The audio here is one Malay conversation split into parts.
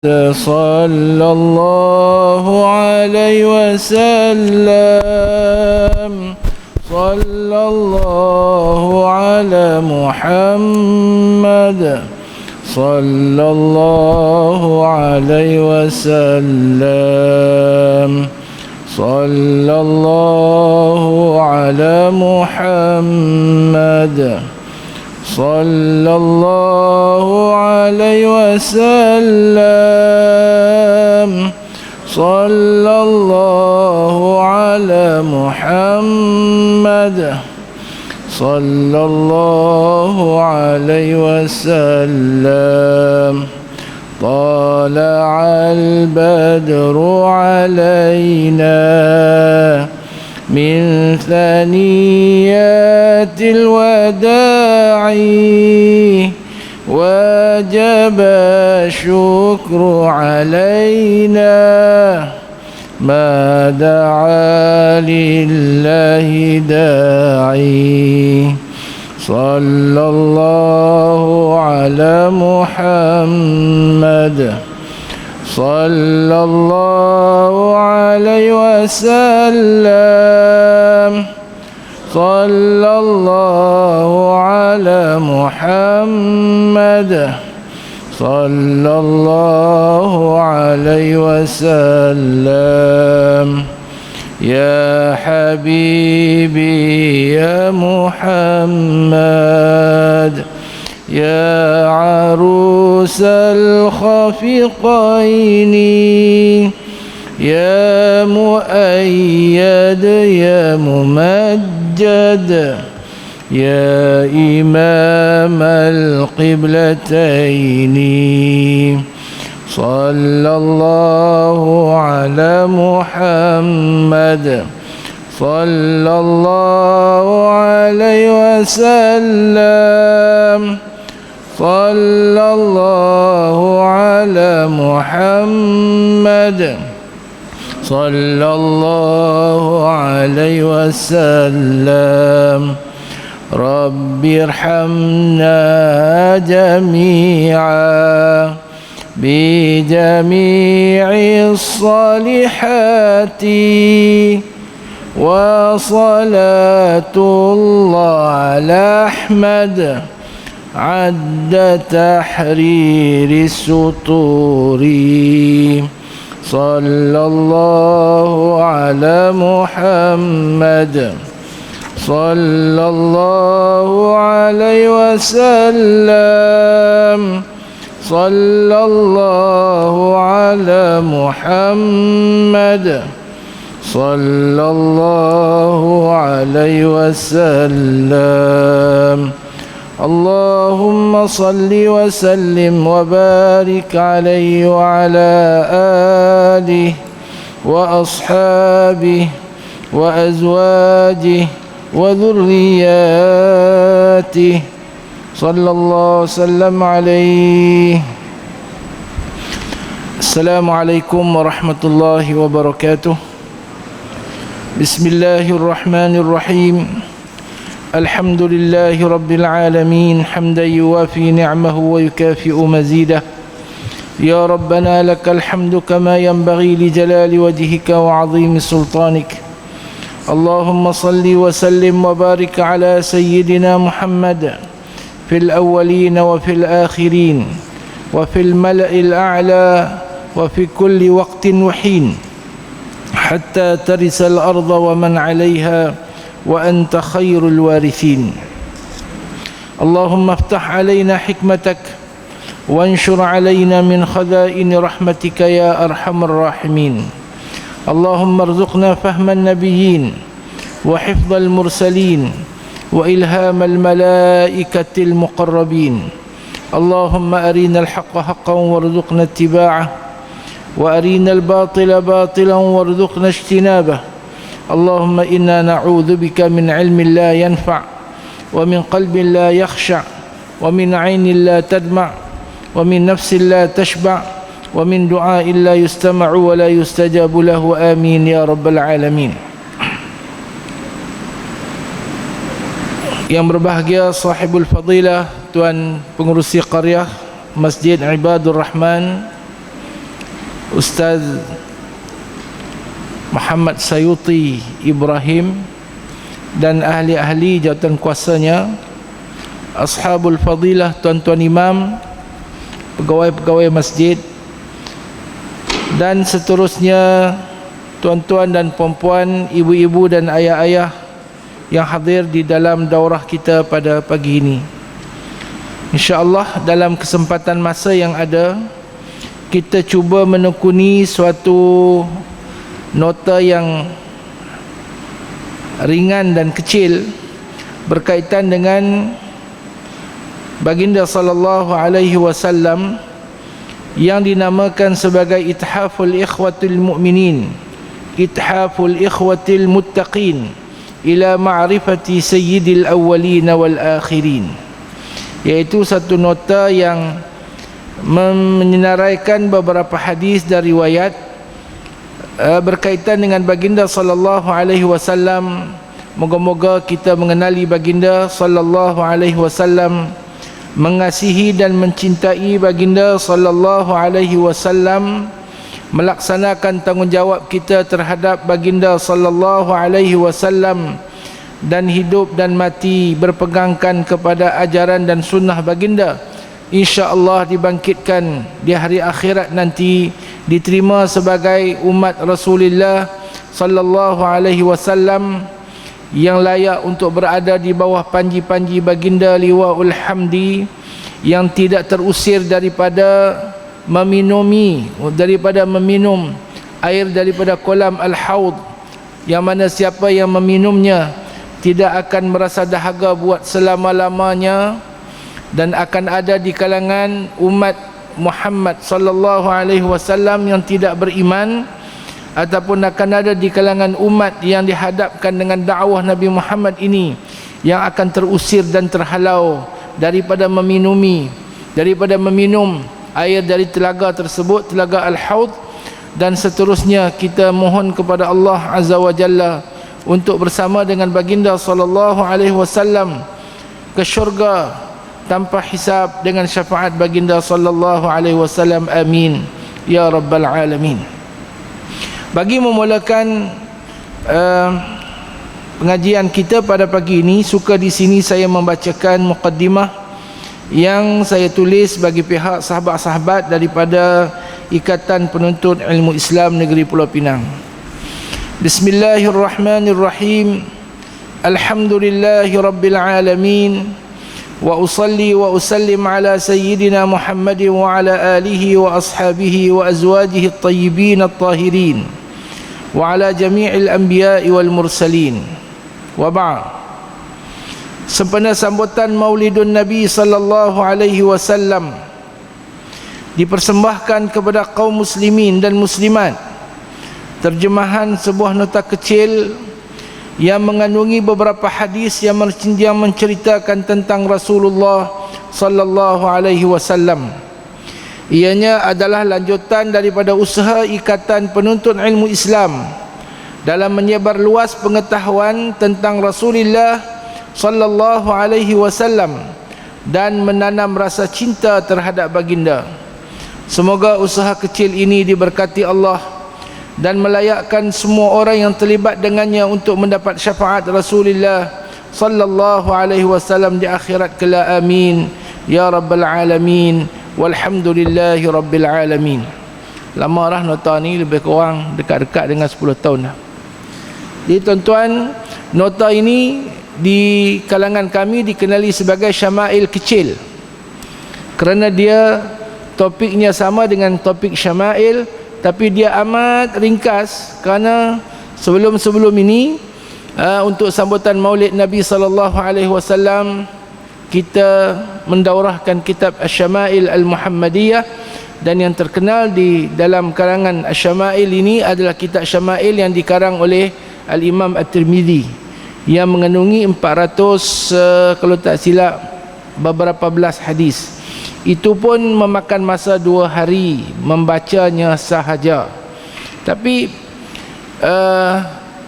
صلى الله عليه وسلم. صلى الله على محمد صلى الله عليه وسلم. صلى الله على محمد صلى الله عليه وسلم. صلى الله على محمد صلى الله عليه وسلم. طلع البدر علينا من ثنيات الوداع وجب الشكر علينا ما دعا لله داعي. صلى الله على محمد صلى الله عليه وسلم. صلى الله على محمد صلى الله عليه وسلم. يا حبيبي يا محمد يا عروس الخفقين يا مؤيد يا ممجد يا إمام القبلتين. صلى الله على محمد صلى الله عليه وسلم. صلى الله على محمد صلى الله عليه وسلم. رب ارحمنا جميعا بجميع الصالحات وصلاة الله على أحمد عد تحرير السطور. صلى الله على محمد صلى الله عليه وسلم. صلى الله على محمد صلى الله عليه وسلم. اللهم صل وسلم وبارك عليه وعلى آله وأصحابه وأزواجه وذرياته صلى الله وسلم عليه. السلام عليكم ورحمة الله وبركاته. بسم الله الرحمن الرحيم. الحمد لله رب العالمين حمدا يوافي نعمه ويكافئ مزيده. يا ربنا لك الحمد كما ينبغي لجلال وجهك وعظيم سلطانك. اللهم صل وسلم وبارك على سيدنا محمد في الأولين وفي الآخرين وفي الملأ الأعلى وفي كل وقت وحين حتى ترث الأرض ومن عليها وأنت خير الوارثين. اللهم افتح علينا حكمتك وانشر علينا من خزائن رحمتك يا أرحم الراحمين. اللهم ارزقنا فهم النبيين وحفظ المرسلين وإلهام الملائكة المقربين. اللهم أرنا الحق حقا وارزقنا اتباعه وأرنا الباطل باطلا وارزقنا اجتنابه. اللهم إنا نعوذ بك من علم لا ينفع ومن قلب لا يخشع ومن عين لا تدمع ومن نفس لا تشبع ومن دعاء لا يستمع ولا يستجاب له. آمين يا رب العالمين. Yang berbahagia sahibul fadilah, Tuan Pengurusi Qaryah Masjid Ibadur Rahman, Ustaz Muhammad Sayuti Ibrahim dan ahli-ahli jawatan kuasanya, ashabul fadilah, tuan-tuan imam, pegawai-pegawai masjid, dan seterusnya tuan-tuan dan puan-puan, ibu-ibu dan ayah-ayah yang hadir di dalam daurah kita pada pagi ini. InsyaAllah dalam kesempatan masa yang ada, kita cuba menekuni suatu nota yang ringan dan kecil berkaitan dengan baginda sallallahu alaihi wasallam yang dinamakan sebagai Ithaful Ikhwatil Mu'minin, Ithaful Ikhwatil Muttaqin ila ma'rifati sayyidil awwalin wal akhirin, iaitu satu nota yang menyenaraikan beberapa hadis dan riwayat berkaitan dengan baginda sallallahu alaihi wasallam. Moga-moga kita mengenali baginda sallallahu alaihi wasallam, mengasihi dan mencintai baginda sallallahu alaihi wasallam, melaksanakan tanggungjawab kita terhadap baginda sallallahu alaihi wasallam, dan hidup dan mati berpegangkan kepada ajaran dan sunnah baginda. InsyaAllah dibangkitkan di hari akhirat nanti, diterima sebagai umat Rasulullah sallallahu alaihi wasallam yang layak untuk berada di bawah panji-panji baginda liwaul hamdi, yang tidak terusir daripada meminum air daripada kolam al-haud, yang mana siapa yang meminumnya tidak akan merasa dahaga buat selama-lamanya, dan akan ada di kalangan umat Muhammad sallallahu alaihi wasallam yang tidak beriman, ataupun akan ada di kalangan umat yang dihadapkan dengan dakwah Nabi Muhammad ini, yang akan terusir dan terhalau daripada meminum air dari telaga tersebut, telaga al-haud. Dan seterusnya kita mohon kepada Allah Azza wa Jalla untuk bersama dengan baginda sallallahu alaihi wasallam ke syurga tanpa hisab dengan syafaat baginda sallallahu alaihi wasallam. Amin ya rabbal alamin. Bagi memulakan pengajian kita pada pagi ini, suka di sini saya membacakan muqaddimah yang saya tulis bagi pihak sahabat-sahabat daripada Ikatan Penuntut Ilmu Islam Negeri Pulau Pinang. Bismillahirrahmanirrahim. Alhamdulillahi rabbil alamin. Wa usalli wa usallim ala sayyidina Muhammadin wa ala alihi wa ashabihi wa azwajihi at-tayyibin at-tahirin wa ala jami'il anbiya'i wal mursalin. Wa ba'd. Sempena sambutan Maulidun Nabi sallallahu alaihi wasallam dipersembahkan kepada kaum muslimin dan muslimat terjemahan sebuah nota kecil yang mengandungi beberapa hadis yang menceritakan tentang Rasulullah sallallahu alaihi wasallam. Ianya adalah lanjutan daripada usaha Ikatan Penuntut Ilmu Islam dalam menyebar luas pengetahuan tentang Rasulullah sallallahu alaihi wasallam dan menanam rasa cinta terhadap baginda. Semoga usaha kecil ini diberkati Allah dan melayakkan semua orang yang terlibat dengannya untuk mendapat syafaat Rasulullah sallallahu alaihi wasallam di akhirat kelak. Amin ya rabbal alamin. Walhamdulillahi rabbil alamin. Lama dah nota ni, lebih kurang dekat-dekat dengan 10 tahun dah. Jadi tuan-tuan, nota ini di kalangan kami dikenali sebagai syama'il kecil, kerana dia topiknya sama dengan topik syama'il, tapi dia amat ringkas. Kerana sebelum ini untuk sambutan Maulid Nabi sallallahu alaihi wasallam, kita mendaurahkan kitab Asy-Syama'il Al-Muhammadiyah, dan yang terkenal di dalam kalangan Asy-Syama'il ini adalah kitab Syama'il yang dikarang oleh Al-Imam At-Tirmidzi, yang mengandungi 400 kalau tak silap beberapa belas hadis. Itu pun memakan masa 2 hari membacanya sahaja. Tapi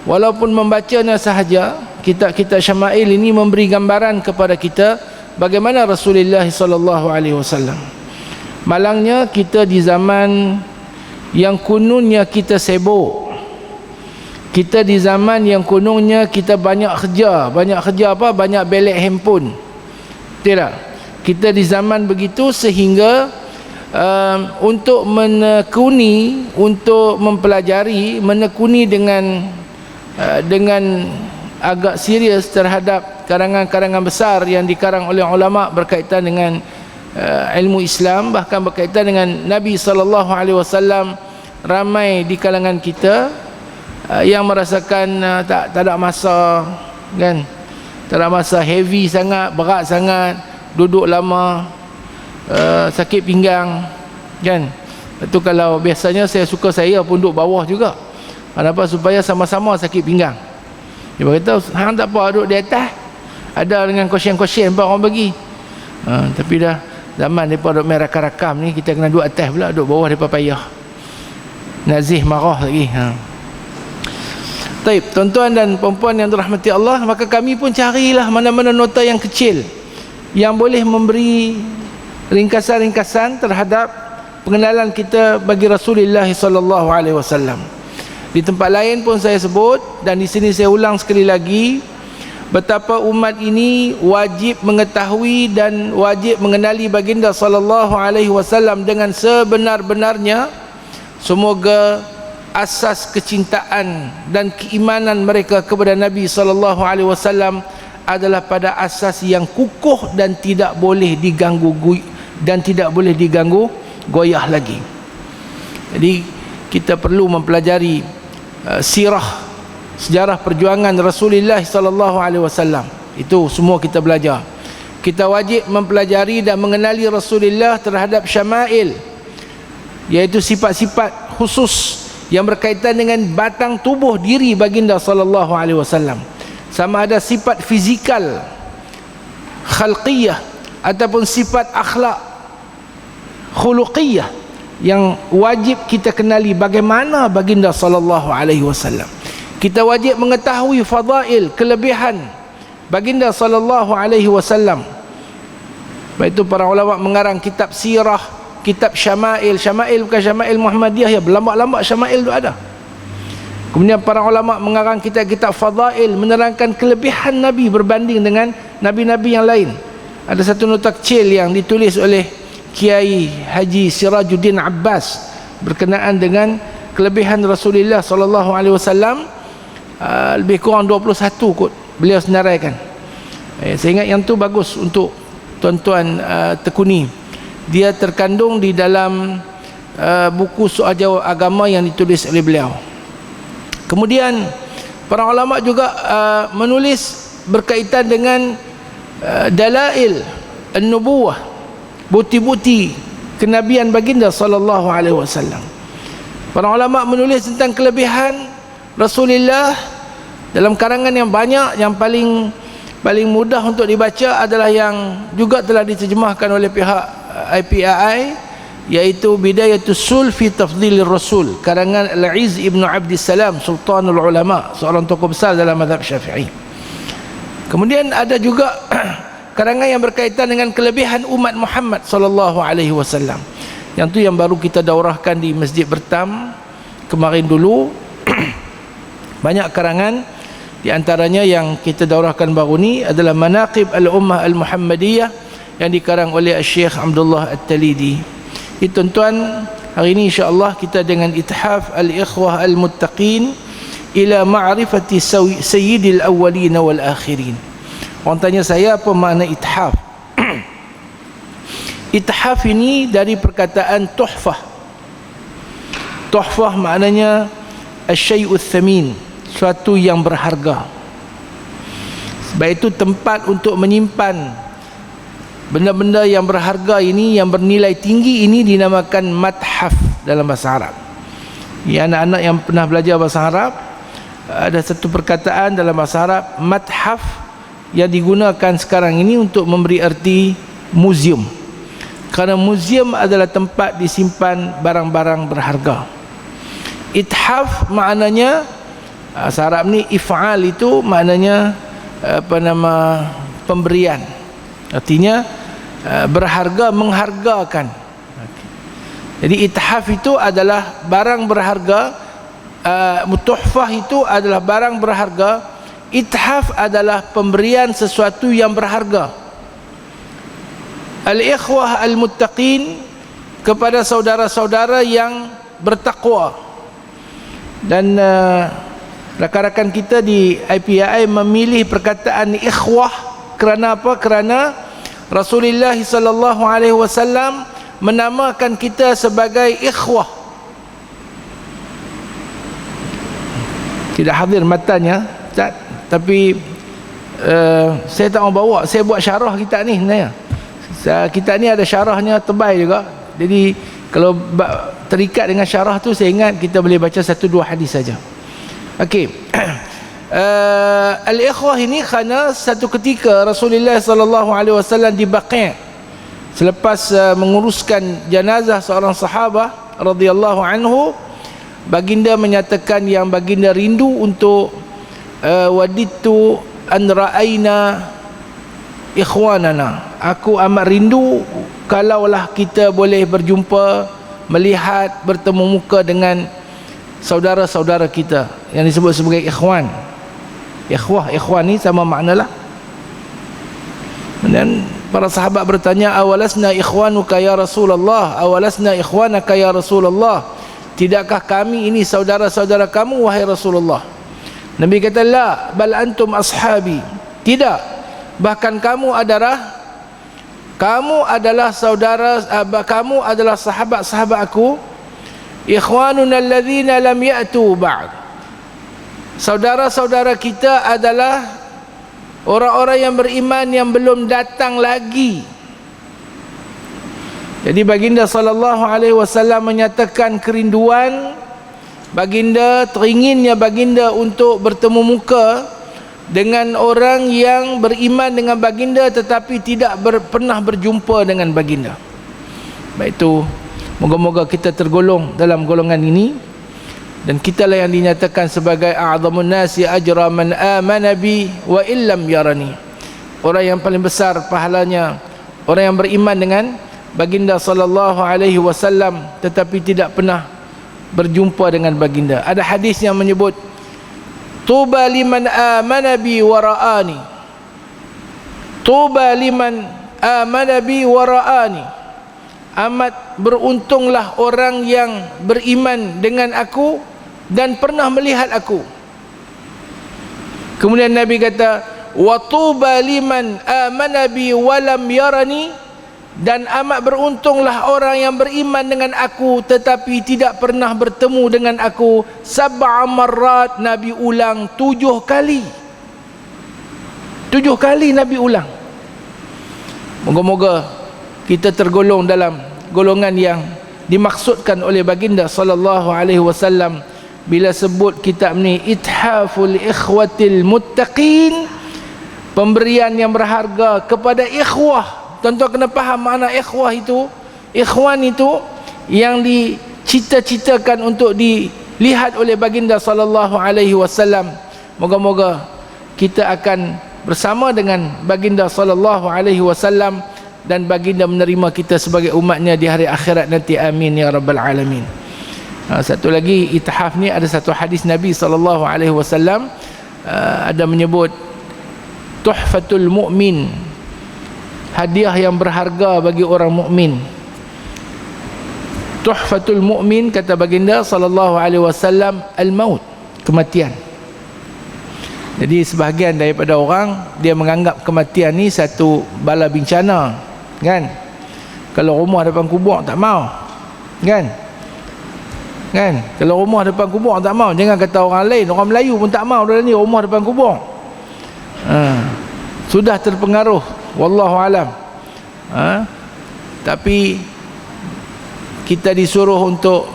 walaupun membacanya sahaja, kitab-kitab Syama'il ini memberi gambaran kepada kita bagaimana Rasulullah sallallahu alaihi wasallam. Malangnya kita di zaman yang kononnya kita sibuk. Kita di zaman yang kononnya kita banyak kerja apa? Banyak belek handphone. Tidak. Kita di zaman begitu sehingga untuk menekuni, untuk mempelajari, menekuni dengan agak serius terhadap karangan-karangan besar yang dikarang oleh ulama berkaitan dengan ilmu Islam, bahkan berkaitan dengan Nabi SAW. Ramai di kalangan kita yang merasakan tak ada masa, kan, tak ada masa, heavy sangat, berat sangat, duduk lama, sakit pinggang, kan. Itu kalau biasanya saya pun duduk bawah juga. Kenapa? Supaya sama-sama sakit pinggang. Dia berkata, hang tak apa duduk di atas, ada dengan kosyen-kosyen orang bagi. Tapi dah zaman mereka duduk main rakam-rakam ni, kita kena duduk atas pula, duduk bawah mereka payah. Nazih marah lagi. Taib, tuan-tuan dan puan-puan yang dirahmati Allah, maka kami pun carilah mana-mana nota yang kecil yang boleh memberi ringkasan-ringkasan terhadap pengenalan kita bagi Rasulullah sallallahu alaihi wasallam. Di tempat lain pun saya sebut, dan di sini saya ulang sekali lagi, betapa umat ini wajib mengetahui dan wajib mengenali baginda sallallahu alaihi wasallam dengan sebenar-benarnya. Semoga asas kecintaan dan keimanan mereka kepada Nabi sallallahu alaihi wasallam adalah pada asas yang kukuh dan tidak boleh diganggu goyah lagi. Jadi kita perlu mempelajari sirah, sejarah perjuangan Rasulullah sallallahu alaihi wasallam. Itu semua kita belajar. Kita wajib mempelajari dan mengenali Rasulullah terhadap syama'il, iaitu sifat-sifat khusus yang berkaitan dengan batang tubuh diri baginda sallallahu alaihi wasallam. Sama ada sifat fizikal, khalqiyah, ataupun sifat akhlak, khuluqiyah, yang wajib kita kenali bagaimana baginda sallallahu alaihi wasallam. Kita wajib mengetahui fadail, kelebihan baginda sallallahu alaihi wasallam. Baik itu para ulama mengarang kitab sirah, kitab syama'il. Syama'il bukan syama'il Muhammadiyah, ya, berlambak-lambak syama'il itu ada. Kemudian para ulama mengarang kitab-kitab fadail, menerangkan kelebihan Nabi berbanding dengan nabi-nabi yang lain. Ada satu nota kecil yang ditulis oleh Kiai Haji Sirajuddin Abbas berkenaan dengan kelebihan Rasulullah sallallahu alaihi wasallam, lebih kurang 21 kot beliau senaraikan. Saya ingat yang tu bagus untuk tuan-tuan tekuni. Dia terkandung di dalam buku soal jawab agama yang ditulis oleh beliau. Kemudian para ulama juga menulis berkaitan dengan dalail an-nubuwah, bukti-bukti kenabian baginda sallallahu alaihi wasallam. Para ulama menulis tentang kelebihan Rasulullah dalam karangan yang banyak. Yang paling mudah untuk dibaca adalah yang juga telah diterjemahkan oleh pihak IPAI, iaitu Bidayatus Sul fi Tafdhilir Rasul, karangan Al-Izz Ibn Abdissalam, Sultanul Ulama, seorang tokoh besar dalam mazhab Syafi'i. Kemudian ada juga karangan yang berkaitan dengan kelebihan umat Muhammad sallallahu alaihi wasallam. Yang tu yang baru kita daurahkan di Masjid Bertam kemarin dulu. Banyak karangan, di antaranya yang kita daurahkan baru ni adalah Manaqib Al-Ummah Al-Muhammadiyah yang dikarang oleh Syekh Abdullah At-Talidi. Tuan-tuan, hari ini insya-Allah kita dengan ithaf Al-Ikhwah Al-Muttaqin ila ma'rifati sayyidil awwalin wal akhirin. Orang tanya saya apa makna ithaf. Ithaf ini dari perkataan tuhfah. Tuhfah maknanya asy-syai'ut tsamin, suatu yang berharga. Sebab itu tempat untuk menyimpan benda-benda yang berharga ini, yang bernilai tinggi ini, dinamakan mathaf dalam bahasa Arab. Ya, anak-anak yang pernah belajar bahasa Arab, ada satu perkataan dalam bahasa Arab, mathaf, yang digunakan sekarang ini untuk memberi arti muzium. Kerana muzium adalah tempat disimpan barang-barang berharga. Ithaf maknanya, bahasa Arab ni if'al itu maknanya pemberian. Artinya berharga, menghargakan. Jadi ithaf itu adalah barang berharga, tuhfah itu adalah barang berharga, ithaf adalah pemberian sesuatu yang berharga. Al-ikhwah al-muttaqin, kepada saudara-saudara yang bertakwa. Dan rakan-rakan kita di IPAI memilih perkataan ikhwah kerana apa? Kerana Rasulullah sallallahu alaihi wasallam menamakan kita sebagai ikhwah. Tidak hadir matanya, tapi saya tak mau bawa. Saya buat syarah kitab ni sebenarnya. Kitab ni ada syarahnya, tebal juga. Jadi kalau terikat dengan syarah tu, saya ingat kita boleh baca 1-2 hadis saja. Okey. Al-ikhwah ini kerana satu ketika Rasulullah sallallahu alaihi wasallam di Baqi', selepas menguruskan jenazah seorang sahabat radhiyallahu anhu, baginda menyatakan yang baginda rindu untuk waditu an ra'aina ikhwanana. Aku amat rindu kalaulah kita boleh berjumpa, melihat, bertemu muka dengan saudara-saudara kita yang disebut sebagai ikhwan. Ikhwan ni sama maknalah. Dan para sahabat bertanya, awalasna ikhwanuka ya Rasulullah, awalasna ikhwanaka ya Rasulullah, tidakkah kami ini saudara-saudara kamu wahai Rasulullah? Nabi kata, la bal antum ashabi, tidak, bahkan kamu adalah saudara, kamu adalah sahabat-sahabat aku. Ikhwanuna alladhina lam ya'tu ba'd, saudara-saudara kita adalah orang-orang yang beriman yang belum datang lagi. Jadi baginda sallallahu alaihi wasallam menyatakan kerinduan baginda, teringinnya baginda untuk bertemu muka dengan orang yang beriman dengan baginda tetapi tidak pernah berjumpa dengan baginda. Baik itu, moga-moga kita tergolong dalam golongan ini, dan kitalah yang dinyatakan sebagai a'zamun nasi ajra man amana bi wa illam yarani, orang yang paling besar pahalanya orang yang beriman dengan baginda sallallahu alaihi wasallam tetapi tidak pernah berjumpa dengan baginda. Ada hadis yang menyebut tuba liman amana bi wa ra'ani, tuba liman amana bi wa ra'ani, amat beruntunglah orang yang beriman dengan aku dan pernah melihat aku. Kemudian Nabi kata, wa tuba liman amana bi wa lam yarani, dan amat beruntunglah orang yang beriman dengan aku tetapi tidak pernah bertemu dengan aku. Sab'a marrat, Nabi ulang 7 kali. 7 kali Nabi ulang. Moga-moga kita tergolong dalam golongan yang dimaksudkan oleh baginda sallallahu alaihi wasallam bila sebut kitab ni Ithaful Ikhwatil Muttaqin, pemberian yang berharga kepada ikhwah. Tuan-tuan kena faham makna ikhwah itu. Ikhwan itu yang dicita-citakan untuk dilihat oleh baginda sallallahu alaihi wasallam. Moga-moga kita akan bersama dengan baginda sallallahu alaihi wasallam dan baginda menerima kita sebagai umatnya di hari akhirat nanti. Amin ya rabbal alamin. Satu lagi, ithaf ni ada satu hadis Nabi sallallahu alaihi wasallam ada menyebut tuhfatul mu'min, hadiah yang berharga bagi orang mukmin. Tuhfatul mu'min, kata baginda sallallahu alaihi wasallam, al-maut, kematian. Jadi sebahagian daripada orang dia menganggap kematian ni satu bala bencana, kan? Kalau rumah depan kubur tak mau, kan? Kalau rumah depan kubur tak mau, jangan kata orang lain, orang Melayu pun tak mau dah ni rumah depan kubur. Sudah terpengaruh, wallahu alam. Tapi kita disuruh untuk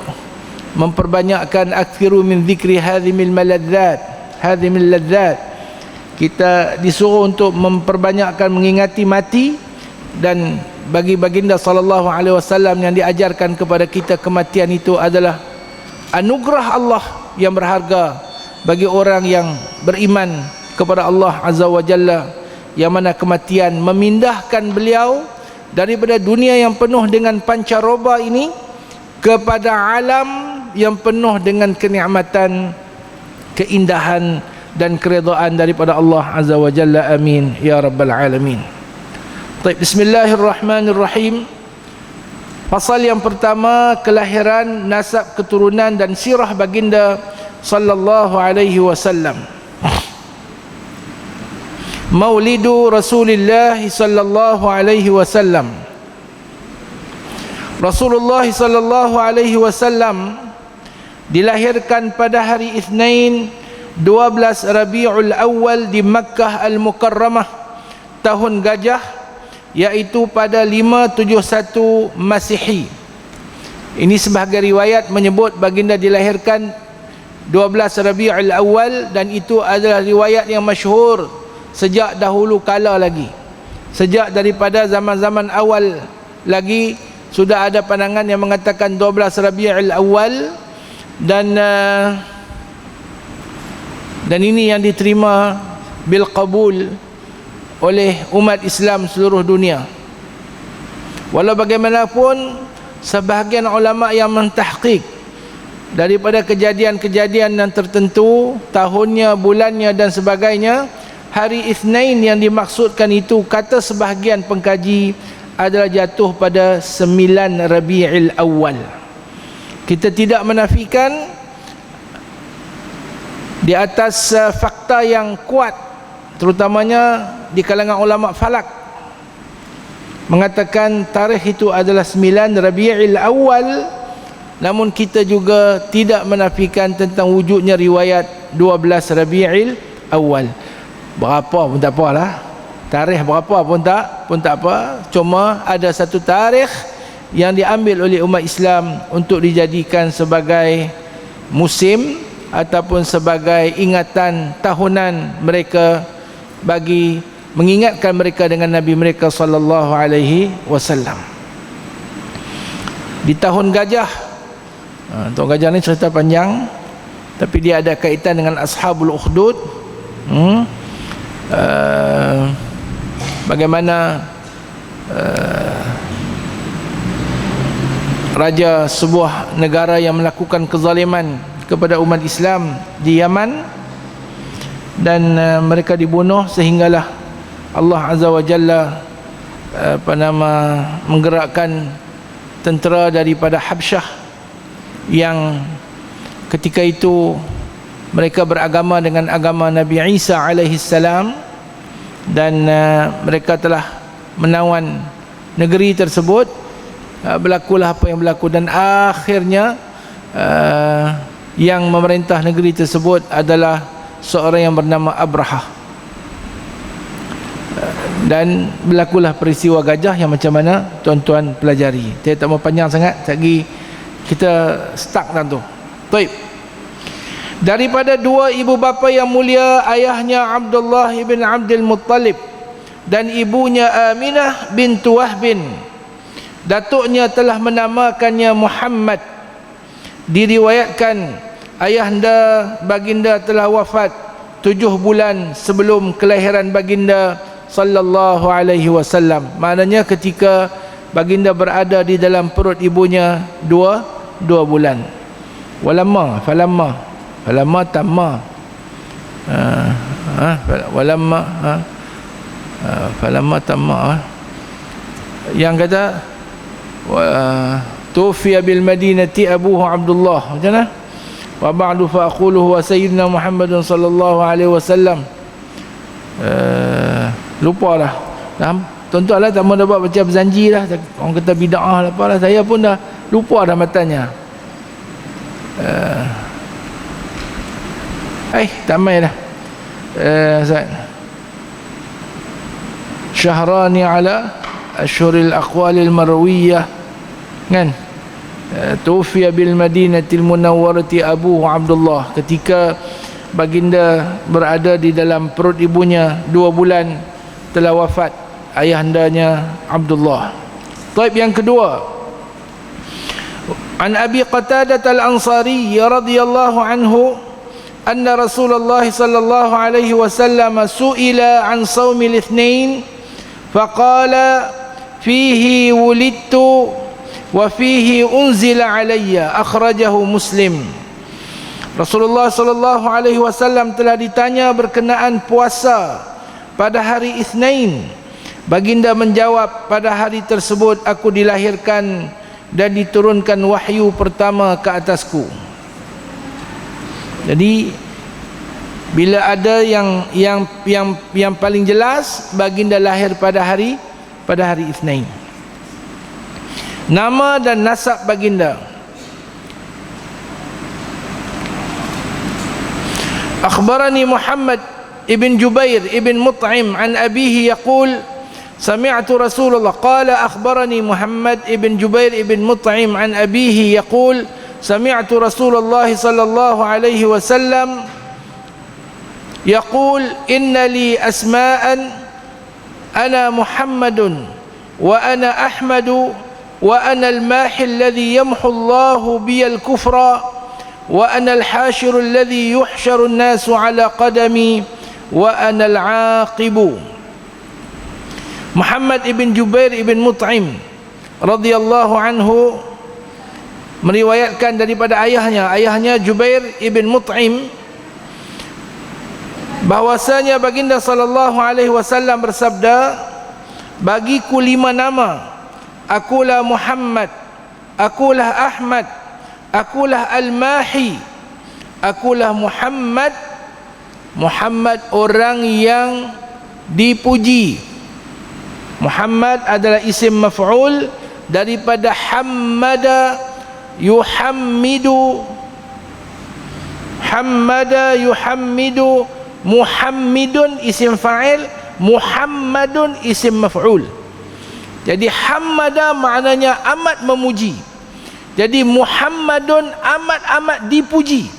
memperbanyakkan akthiru min dzikri hadhimil maladzat, hadhimil ladzat. Kita disuruh untuk memperbanyakkan mengingati mati, dan bagi baginda sallallahu alaihi wasallam yang diajarkan kepada kita kematian itu adalah anugerah Allah yang berharga bagi orang yang beriman kepada Allah azza wa jalla, yang mana kematian memindahkan beliau daripada dunia yang penuh dengan pancaroba ini kepada alam yang penuh dengan kenikmatan, keindahan dan keridaan daripada Allah Azza wa Jalla. Amin ya rabbal alamin. Baik, bismillahirrahmanirrahim. Pasal yang pertama, kelahiran, nasab, keturunan dan sirah baginda sallallahu alaihi wasallam. Maulidu Rasulullah sallallahu alaihi wasallam. Rasulullah sallallahu alaihi wasallam dilahirkan pada hari Isnin 12 Rabiul Awal di Makkah Al-Mukarramah, tahun gajah, iaitu pada 571 Masihi. Ini sebahagian riwayat menyebut baginda dilahirkan 12 Rabiul Awal, dan itu adalah riwayat yang masyhur sejak dahulu kala lagi. Sejak daripada zaman-zaman awal lagi sudah ada pandangan yang mengatakan 12 Rabiul Awal, dan ini yang diterima bil qabul oleh umat Islam seluruh dunia. Walau bagaimanapun, sebahagian ulama yang mentahqiq daripada kejadian-kejadian yang tertentu, tahunnya, bulannya dan sebagainya, hari Isnin yang dimaksudkan itu, kata sebahagian pengkaji, adalah jatuh pada 9 Rabiul Awal. Kita tidak menafikan di atas fakta yang kuat, terutamanya di kalangan ulama falak, mengatakan tarikh itu adalah 9 Rabiul Awal. Namun kita juga tidak menafikan tentang wujudnya riwayat 12 Rabiul Awal. Berapa pun tak apalah, tarikh berapa pun tak apa. Cuma ada satu tarikh yang diambil oleh umat Islam untuk dijadikan sebagai musim ataupun sebagai ingatan tahunan mereka, bagi mengingatkan mereka dengan Nabi mereka sallallahu alaihi wasallam. Di tahun gajah, tahun gajah ni cerita panjang, tapi dia ada kaitan dengan Ashabul Ukhdud. Bagaimana raja sebuah negara yang melakukan kezaliman kepada umat Islam di Yaman, dan mereka dibunuh, sehinggalah Allah Azza wa Jalla menggerakkan tentera daripada Habsyah yang ketika itu mereka beragama dengan agama Nabi Isa alaihi salam, dan mereka telah menawan negeri tersebut. Berlakulah apa yang berlaku, dan akhirnya yang memerintah negeri tersebut adalah seorang yang bernama Abrahah, dan berlakulah peristiwa gajah yang macam mana tuan-tuan pelajari. Saya tak mau panjang sangat, lagi kita stuck dalam tu. Baik. Daripada dua ibu bapa yang mulia, ayahnya Abdullah ibn Abdul Muttalib dan ibunya Aminah bintu Wahbin, datuknya telah menamakannya Muhammad. Diriwayatkan ayahanda baginda telah wafat 7 bulan sebelum kelahiran baginda sallallahu alaihi wasallam. Maknanya ketika baginda berada di dalam perut ibunya 2 bulan. Walamma tamma falamma tamma, yang kata tufiya bil madinati abuhu Abdullah, macam mana? Wa ba'du fa aqulu wa sayyidina Muhammadun sallallahu alaihi wasallam. Lupa dah. Tuan-tuan lah tak mau dapat baca berzanji lah, orang kata bid'ah lah apalah, saya pun dah lupa dah matanya. Tak main dah. Syahrani ala asyhuril aqwalil marwiyah, kan? Tufiya bil madinatil munawwarati abuhu Abdullah, ketika baginda berada di dalam perut ibunya 2 bulan telah wafat ayahandanya Abdullah. Taib, yang kedua, an Abi Qatadah al-Ansari radhiyallahu anhu anna Rasulullah sallallahu alaihi wasallam su'ila an shaumil itsnain faqala fihi wulidtu wa fihi unzila alayya, akhrajahu Muslim. Rasulullah sallallahu alaihi wasallam telah ditanya berkenaan puasa pada hari Isnin. Baginda menjawab, pada hari tersebut aku dilahirkan dan diturunkan wahyu pertama ke atasku. Jadi bila ada yang paling jelas, baginda lahir pada hari Isnin. Nama dan nasab baginda. Akhbarani Muhammad ibn Jubair ibn Mut'im an abihi yaqul sami'tu Rasulullah qala akhbarani Muhammad ibn Jubair ibn Mut'im an abihi yaqul sami'tu Rasulullah sallallahu alaihi wasallam yaqul inna li asma'an ana Muhammadun wa ana Ahmadu wa ana al-mahi alladhi yamhu Allahu bi al-kufra wa ana al-hashiru alladhi yuhsharu an-nasu ala qadami wa ana al-aqibu. Muhammad ibn Jubair ibn Mut'im radhiyallahu anhu meriwayatkan daripada ayahnya Jubair ibn Mut'im bahwasanya baginda sallallahu alaihi wasallam bersabda, bagiku 5 nama, akulah Muhammad, akulah Ahmad, akulah Al-Mahi, akulah Muhammad. Muhammad orang yang dipuji. Muhammad adalah isim maf'ul daripada hammada yuhammidu, hammada yuhammidu. Muhammadun isim fa'il, Muhammadun isim maf'ul. Jadi hammada maknanya amat memuji. Jadi Muhammadun amat dipuji.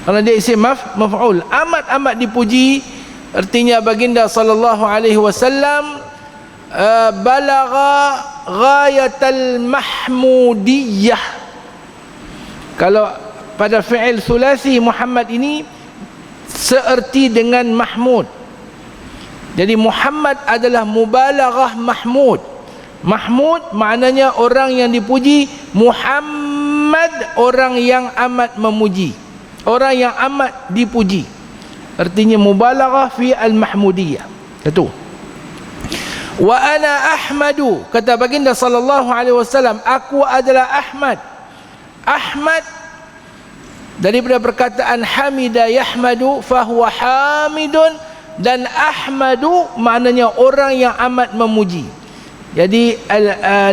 Kalau dia isim maf'ul, amat dipuji, artinya baginda sallallahu alaihi wasallam balagha ghayatal mahmudiyah. Kalau pada fi'il sulasi Muhammad ini seerti dengan Mahmud. Jadi Muhammad adalah mubalaghah Mahmud. Mahmud maknanya orang yang dipuji, Muhammad orang yang amat memuji, orang yang amat dipuji. Artinya mubalaghah fi al-mahmudiyah. Itu. Wa ana Ahmadu, kata baginda sallallahu alaihi wasallam, aku adalah Ahmad. Ahmad daripada perkataan hamida yahmadu, fahuwa hamidun, dan ahmadu maknanya orang yang amat memuji. Jadi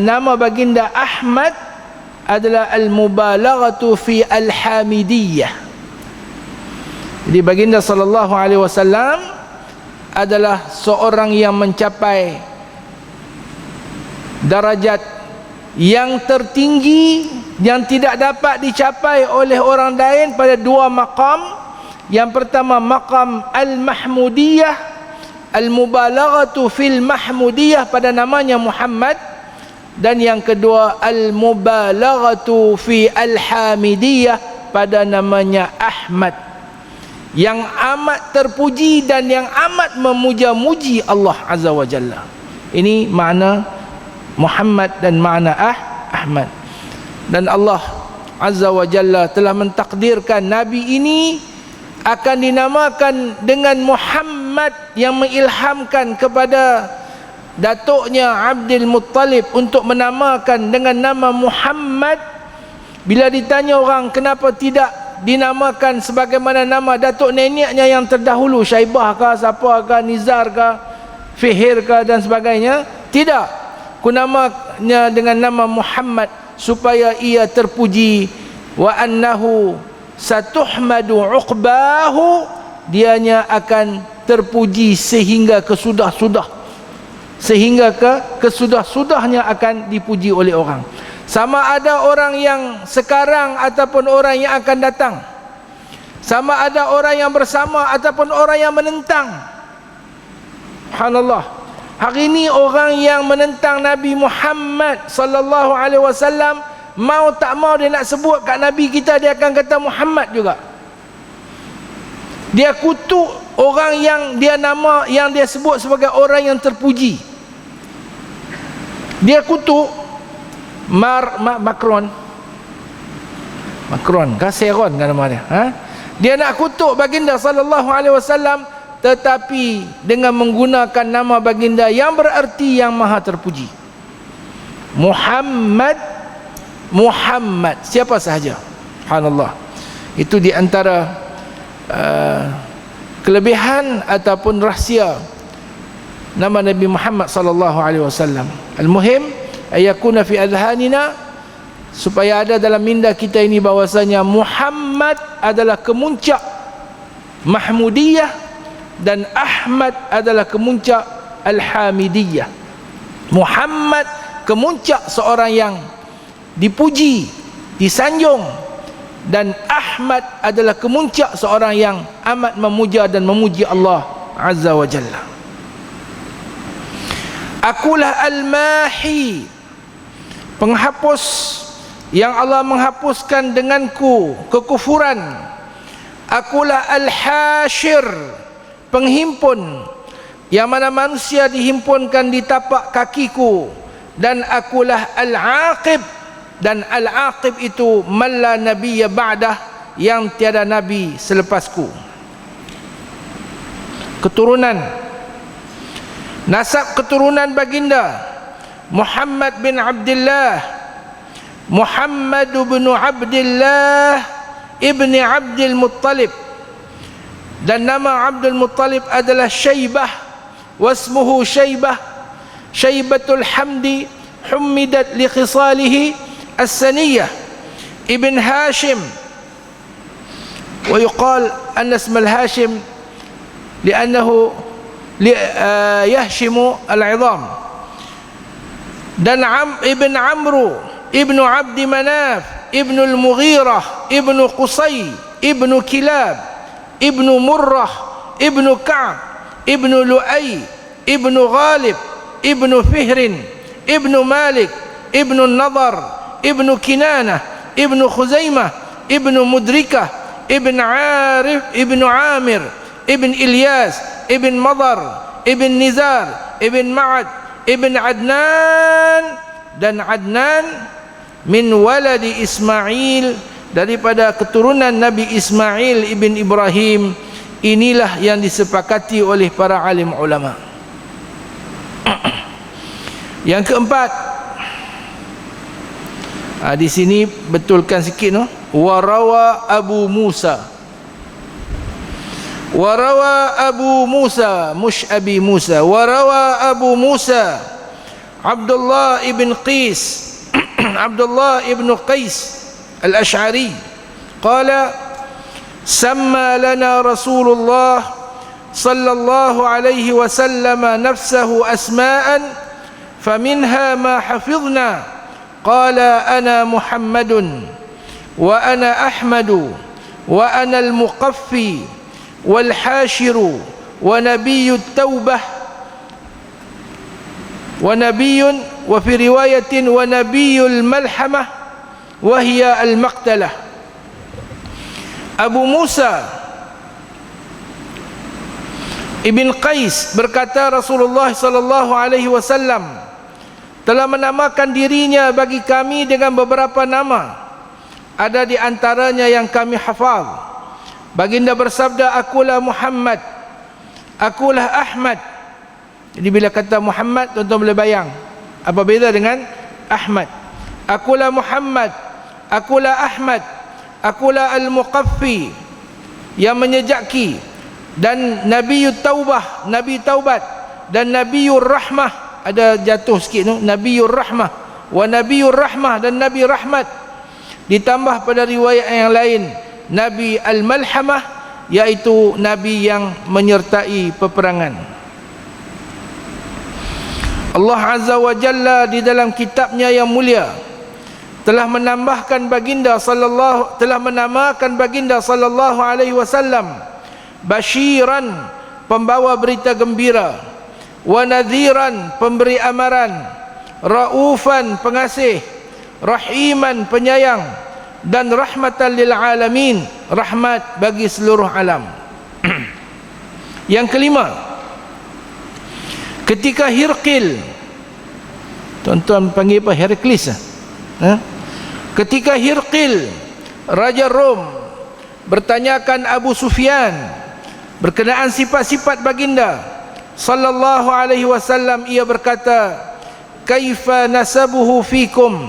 nama baginda Ahmad adalah al-mubalaghatu fi al-hamidiyah. Jadi baginda sallallahu alaihi wasallam adalah seorang yang mencapai darajat yang tertinggi yang tidak dapat dicapai oleh orang lain pada 2 maqam. Yang pertama maqam al-mahmudiyah, al-mubalaghatu fil mahmudiyah pada namanya Muhammad, dan yang kedua al-mubalaghatu fi al-hamidiyah pada namanya Ahmad, yang amat terpuji dan yang amat memuja-muji Allah Azza wa Jalla. Ini makna Muhammad dan makna Ahmad. Dan Allah Azza wa Jalla telah mentakdirkan Nabi ini akan dinamakan dengan Muhammad, yang mengilhamkan kepada datuknya Abdul Muttalib untuk menamakan dengan nama Muhammad. Bila ditanya orang kenapa tidak dinamakan sebagaimana nama datuk neneknya yang terdahulu, Syaibah ke, siapa ke, Nizar ke, Fihir ke dan sebagainya, tidak, ku namanya dengan nama Muhammad supaya ia terpuji. Wa annahu satuhmadu uqbahu, dianya akan terpuji sehingga kesudah-sudah, sehingga kesudah-sudahnya akan dipuji oleh orang. Sama ada orang yang sekarang ataupun orang yang akan datang, sama ada orang yang bersama ataupun orang yang menentang. Subhanallah, hari ini orang yang menentang Nabi Muhammad sallallahu alaihi wasallam, mau tak mau dia nak sebut kat Nabi kita, dia akan kata Muhammad juga. Dia kutuk orang yang dia nama, yang dia sebut sebagai orang yang terpuji. Dia kutuk. Macron Caseron kan nama dia, dia nak kutuk baginda sallallahu alaihi wasallam, tetapi dengan menggunakan nama baginda yang berarti yang maha terpuji. Muhammad siapa sahaja. Subhanallah. Itu di antara kelebihan ataupun rahsia nama Nabi Muhammad sallallahu alaihi wasallam. Al-muhim ayakuna fi adhanina, supaya ada dalam minda kita ini bahwasanya Muhammad adalah kemuncak Mahmudiyah dan Ahmad adalah kemuncak Al-Hamidiyah. Muhammad kemuncak seorang yang dipuji, disanjung, dan Ahmad adalah kemuncak seorang yang amat memuja dan memuji Allah Azza wa Jalla. Akulah Al-Mahi, penghapus yang Allah menghapuskan denganku kekufuran. Akulah Al-Hashir, penghimpun yang mana manusia dihimpunkan di tapak kakiku. Dan akulah Al-Aqib, dan Al-Aqib itu man la nabiyya ba'dah, yang tiada nabi selepasku. Keturunan, nasab keturunan baginda Muhammad bin Abdullah, Muhammad bin Abdullah ibni Abdul Muttalib, dan nama Abdul Muttalib adalah Syaibah, wasmuhu Syaibah, Syaibatul Hamdi, humidat li khisalihi as-saniyah, ibn Hashim, wa yuqal anna isma al-Hashim li'annahu yahshimu al-'idham. Dan ibn Amru, ibn Abdi Manaf, ibn al-Mughirah, ibn Qusay, ibn Kilab, ibn Murrah, ibn Ka'b, ibn Lu'ay, ibn Ghalib, ibn Fihrin, ibn Malik, ibn Nadar, ibn Kinanah, ibn Khuzaimah, ibn Mudrikah, ibn Arif, ibn Amir, ibn Ilyas, ibn Madar, ibn Nizar, ibn Ma'ad, ibn Adnan. Dan Adnan min waladi Ismail, daripada keturunan Nabi Ismail ibn Ibrahim. Inilah yang disepakati oleh para alim ulama. Yang keempat, di sini betulkan sikit, no? Warawa Abu Musa, warawa Abu Musa, mush Abi Musa, warawa Abu Musa Abdullah ibn Qais Abdullah ibn Qais al-Ash'ari qala samma lana Rasulullah sallallahu alaihi wasallam nafsahu asma'an فمنها ما حفظنا قال أنا محمد وأنا أحمد وأنا المقفي والحاشر ونبي التوبة ونبي وفي رواية ونبي الملحمة وهي المقتلة. Abu Musa Ibn Qais berkata, Rasulullah sallallahu alaihi wasallam telah menamakan dirinya bagi kami dengan beberapa nama. Ada di antaranya yang kami hafal. Baginda bersabda, akulah Muhammad, akulah Ahmad. Jadi bila kata Muhammad, tuan-tuan boleh bayang apa beza dengan Ahmad. Akulah Muhammad, akulah Ahmad, akulah Al-Muqaffi, yang menyejaki, dan Nabiyut Taubah, Nabi Taubat, dan Nabiyur Rahmah. Ada jatuh sikit tu, Nabiyur Rahmah, wa Nabiyur Rahmah, dan Nabi Rahmat. Ditambah pada riwayat yang lain Nabi Al-Malhamah, iaitu Nabi yang menyertai peperangan. Allah Azza wa Jalla di dalam kitabnya yang mulia telah menambahkan baginda menamakan baginda sallallahu alaihi wasallam basyiran, pembawa berita gembira, wa nadhiran, pemberi amaran, raufan, pengasih, rahiman, penyayang, dan rahmatan lil alamin, rahmat bagi seluruh alam. Yang kelima, ketika Hirqil, tuan-tuan panggil apa? Heraklis, Ketika Hirqil Raja Rom bertanyakan Abu Sufyan berkenaan sifat-sifat baginda sallallahu alaihi wasallam, ia berkata, kaifa nasabuhu fikum?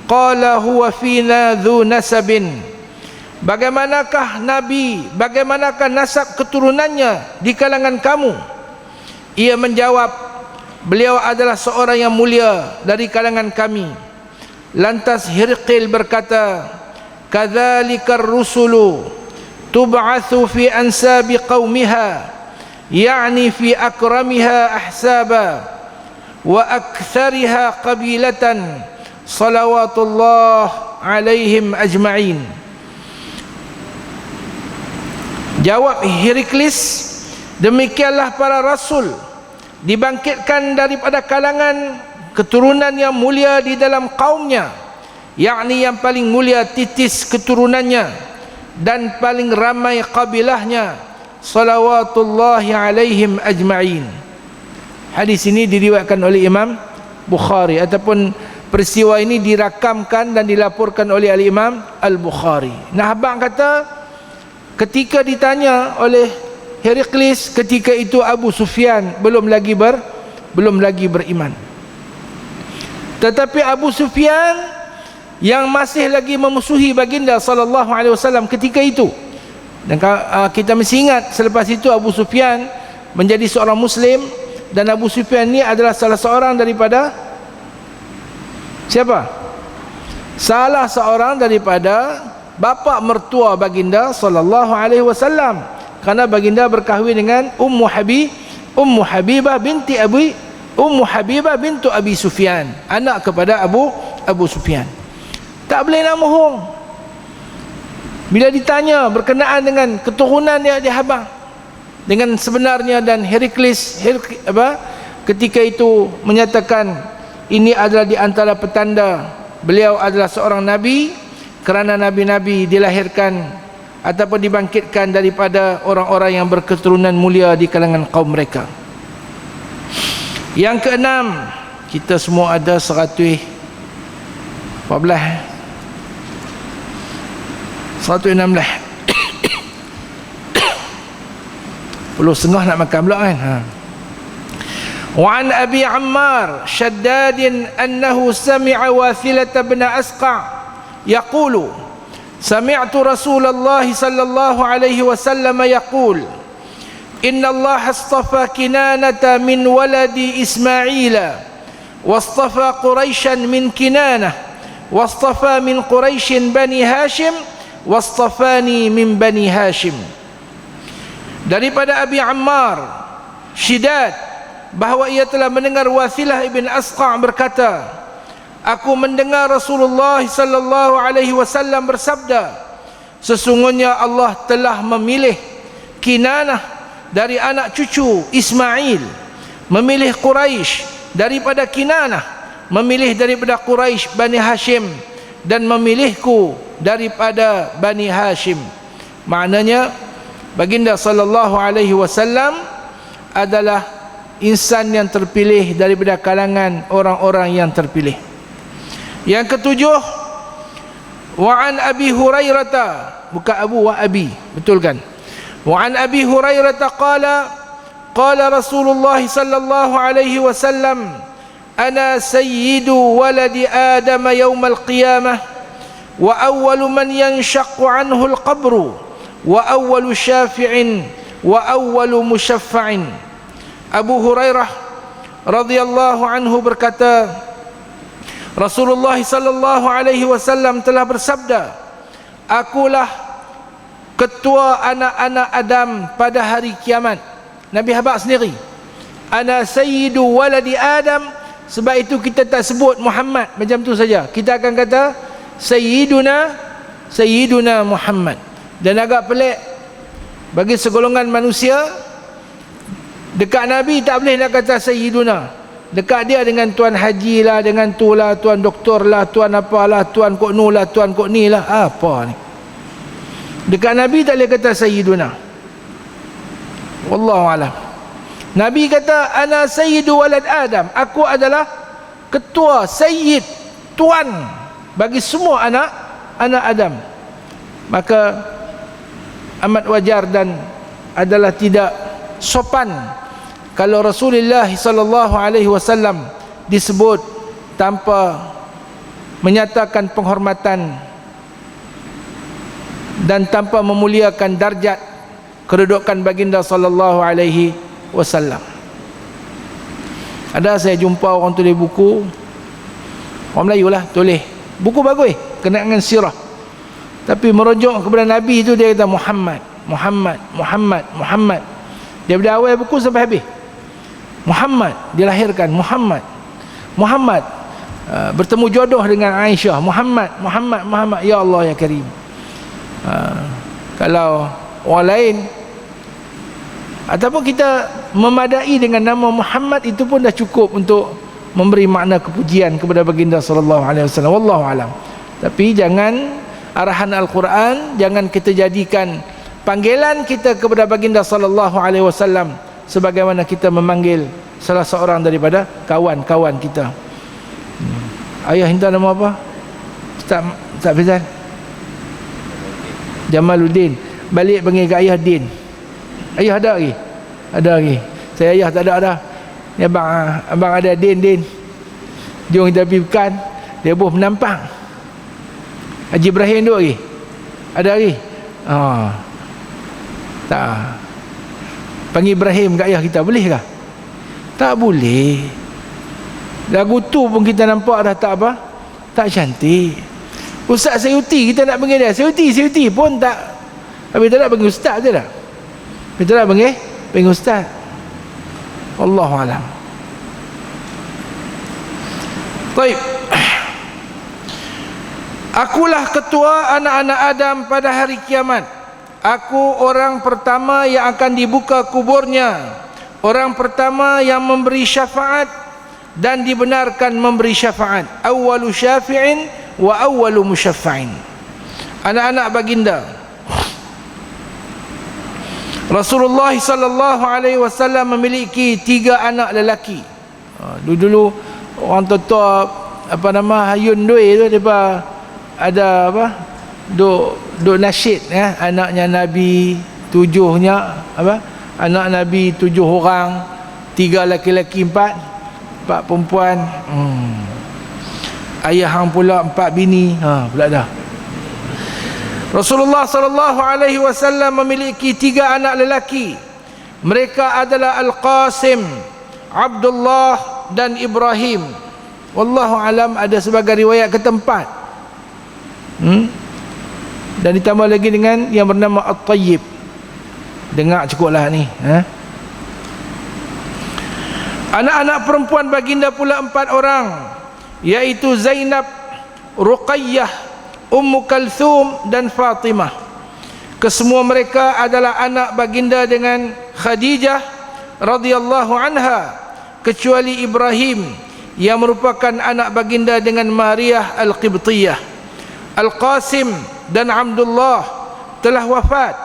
Qala huwa fina dhu nasabin. Bagaimanakah Nabi, bagaimanakah nasab keturunannya di kalangan kamu? Ia menjawab, beliau adalah seorang yang mulia dari kalangan kami. Lantas Hirqil berkata, kadzalika ar-rusulu tub'atsu fi ansabi qaumiha, ya'ni fi akramiha ahsaba wa aktsariha qabilatan salawatullah alaihim ajma'in. Jawab Heraklius, demikianlah para rasul dibangkitkan daripada kalangan keturunan yang mulia di dalam kaumnya, yakni yang paling mulia titis keturunannya dan paling ramai kabilahnya, salawatullahi alaihim ajma'in. Hadis ini diriwayatkan oleh Imam Bukhari, ataupun peristiwa ini dirakamkan dan dilaporkan oleh Al-Imam Al-Bukhari. Nah, abang kata ketika ditanya oleh Heraklius, ketika itu Abu Sufyan belum lagi beriman. Tetapi Abu Sufyan yang masih lagi memusuhi baginda sallallahu alaihi wasallam ketika itu. Dan kita mesti ingat, selepas itu Abu Sufyan menjadi seorang muslim, dan Abu Sufyan ini adalah salah seorang daripada siapa? Salah seorang daripada bapa mertua baginda sallallahu alaihi wasallam, kerana baginda berkahwin dengan Ummu Habibah binti Ummu Habibah bintu Abi Sufyan, anak kepada Abu Sufyan. Tak boleh nak bohong. Bila ditanya berkenaan dengan keturunan dia habang dengan sebenarnya, dan Heraklius ketika itu menyatakan ini adalah di antara petanda beliau adalah seorang nabi, kerana nabi-nabi dilahirkan ataupun dibangkitkan daripada orang-orang yang berketurunan mulia di kalangan kaum mereka. Yang keenam, kita semua ada 114 perlu setengah nak makan pula kan. Wa an Abi Ammar Shaddad annahu sami'a Wathilah bin Asqa' yaqulu sami'tu Rasulullah sallallahu alaihi wasallam yaqul inna Allah astafa Kinanata min waladi Ismaila wastafa Quraisyan min Kinanah wastafa min Quraisyin Bani Hashim wastafani min Bani Hashim. Daripada Abi Ammar Shaddad bahawa ia telah mendengar Wathilah ibn Asqa' berkata, aku mendengar Rasulullah sallallahu alaihi wasallam bersabda, sesungguhnya Allah telah memilih Kinanah dari anak cucu Ismail, memilih Quraisy daripada Kinanah, memilih daripada Quraisy Bani Hashim, dan memilihku daripada Bani Hashim. Maknanya baginda sallallahu alaihi wasallam adalah insan yang terpilih daripada kalangan orang-orang yang terpilih. Yang ketujuh, wa an Abi Hurairah, bukan Abu wa Abi, betul kan? Wa an Abi Hurairah qala Rasulullah sallallahu alaihi wasallam, ana sayyidu waladi Adam yaum al-qiyamah wa awwalu man yanshaqqu anhu al-qabru wa awwalu syafi'in wa awwalu musyaffa'in. Abu Hurairah radhiyallahu anhu berkata, Rasulullah sallallahu alaihi wasallam telah bersabda, akulah ketua anak-anak Adam pada hari kiamat. Nabi habaq sendiri, ana sayyidu waladi Adam. Sebab itu kita tak sebut Muhammad macam tu saja, kita akan kata Sayyiduna Muhammad. Dan agak pelik bagi segolongan manusia, dekat Nabi tak boleh nak kata Sayyiduna. Dekat dia dengan tuan haji lah, dengan tu lah, tuan doktor lah, tuan apalah, tuan kok nu lah, tuan kok ni lah, apa ni. Dekat Nabi tak boleh kata Sayyiduna. Wallahu alam. Nabi kata ana sayyidu walad Adam, aku adalah ketua, sayyid, tuan bagi semua anak Adam. Maka amat wajar dan adalah tidak sopan kalau Rasulullah sallallahu alaihi wasallam disebut tanpa menyatakan penghormatan dan tanpa memuliakan darjat kedudukan baginda sallallahu alaihi wasallam. Ada saya jumpa orang tulis buku, orang Melayu lah, tulis buku bagus kenaan sirah, tapi merujuk kepada Nabi itu dia kata Muhammad, Muhammad, Muhammad, Muhammad. Daripada awal buku sampai habis Muhammad, dilahirkan Muhammad, Muhammad bertemu jodoh dengan Aisyah, Muhammad, Muhammad, Muhammad. Ya Allah ya Karim. Kalau orang lain ataupun kita memadai dengan nama Muhammad, itu pun dah cukup untuk memberi makna kepujian kepada baginda sallallahu alaihi wasallam. Wallahu alam. Tapi jangan arahan Al-Quran, jangan kita jadikan panggilan kita kepada baginda sallallahu alaihi wasallam sebagaimana kita memanggil salah seorang daripada kawan-kawan kita. Ayah minta nama apa? Ustaz Fizal Jamaluddin. Balik panggil ke ayah Din. Ayah ada lagi? Ada lagi. Saya ayah tak ada dah. Ni abang ada Din. Jom kita pergi pekan. Dia buh menampang. Haji Ibrahim duduk lagi? Ada lagi? Tak. Panggil Ibrahim kat ayah kita, boleh kah? Tak boleh. Lagu tu pun kita nampak dah tak apa? Tak cantik. Ustaz Sayuti kita nak panggil dia. Sayuti pun tak. Habis tak nak panggil ustaz je dah. Kita nak panggil ustaz. Wallahu alam. Baik. Akulah ketua anak-anak Adam pada hari kiamat. Aku orang pertama yang akan dibuka kuburnya, orang pertama yang memberi syafaat dan dibenarkan memberi syafaat. Awwalu syafi'in wa awwalu musyaffa'in. Anak-anak baginda Rasulullah sallallahu alaihi wasallam memiliki 3 anak lelaki. Dulu orang tua apa nama Hayun Doi tu depa ada apa? Duk nasyid ya, anaknya Nabi 7-nya apa? Anak Nabi 7 orang, 3 laki-laki 4 perempuan. Ayah hang pula 4 bini. Pula dah. Rasulullah sallallahu alaihi wasallam memiliki 3 anak lelaki. Mereka adalah Al-Qasim, Abdullah dan Ibrahim. Wallahu alam, ada sebagai riwayat ke tempat. Dan ditambah lagi dengan yang bernama At-Tayyib. Dengar cukuplah ni. Anak-anak perempuan baginda pula 4 orang, iaitu Zainab, Ruqayyah, Ummu Kalthum dan Fatimah. Kesemua mereka adalah anak baginda dengan Khadijah radhiyallahu anha, kecuali Ibrahim yang merupakan anak baginda dengan Maryah Al-Qibtiyah. Al-Qasim dan Abdullah telah wafat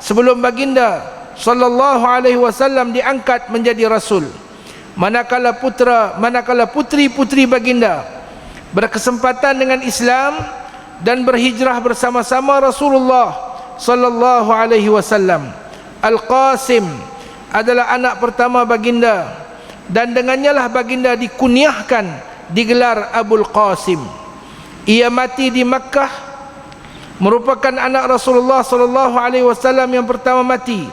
sebelum baginda sallallahu alaihi wasallam diangkat menjadi rasul. Manakala putri-putri baginda berkesempatan dengan Islam dan berhijrah bersama-sama Rasulullah sallallahu alaihi wasallam. Al-Qasim adalah anak pertama baginda dan dengannya lah baginda dikunyahkan, digelar Abul Qasim. Ia mati di Makkah, merupakan anak Rasulullah sallallahu alaihi wasallam yang pertama mati.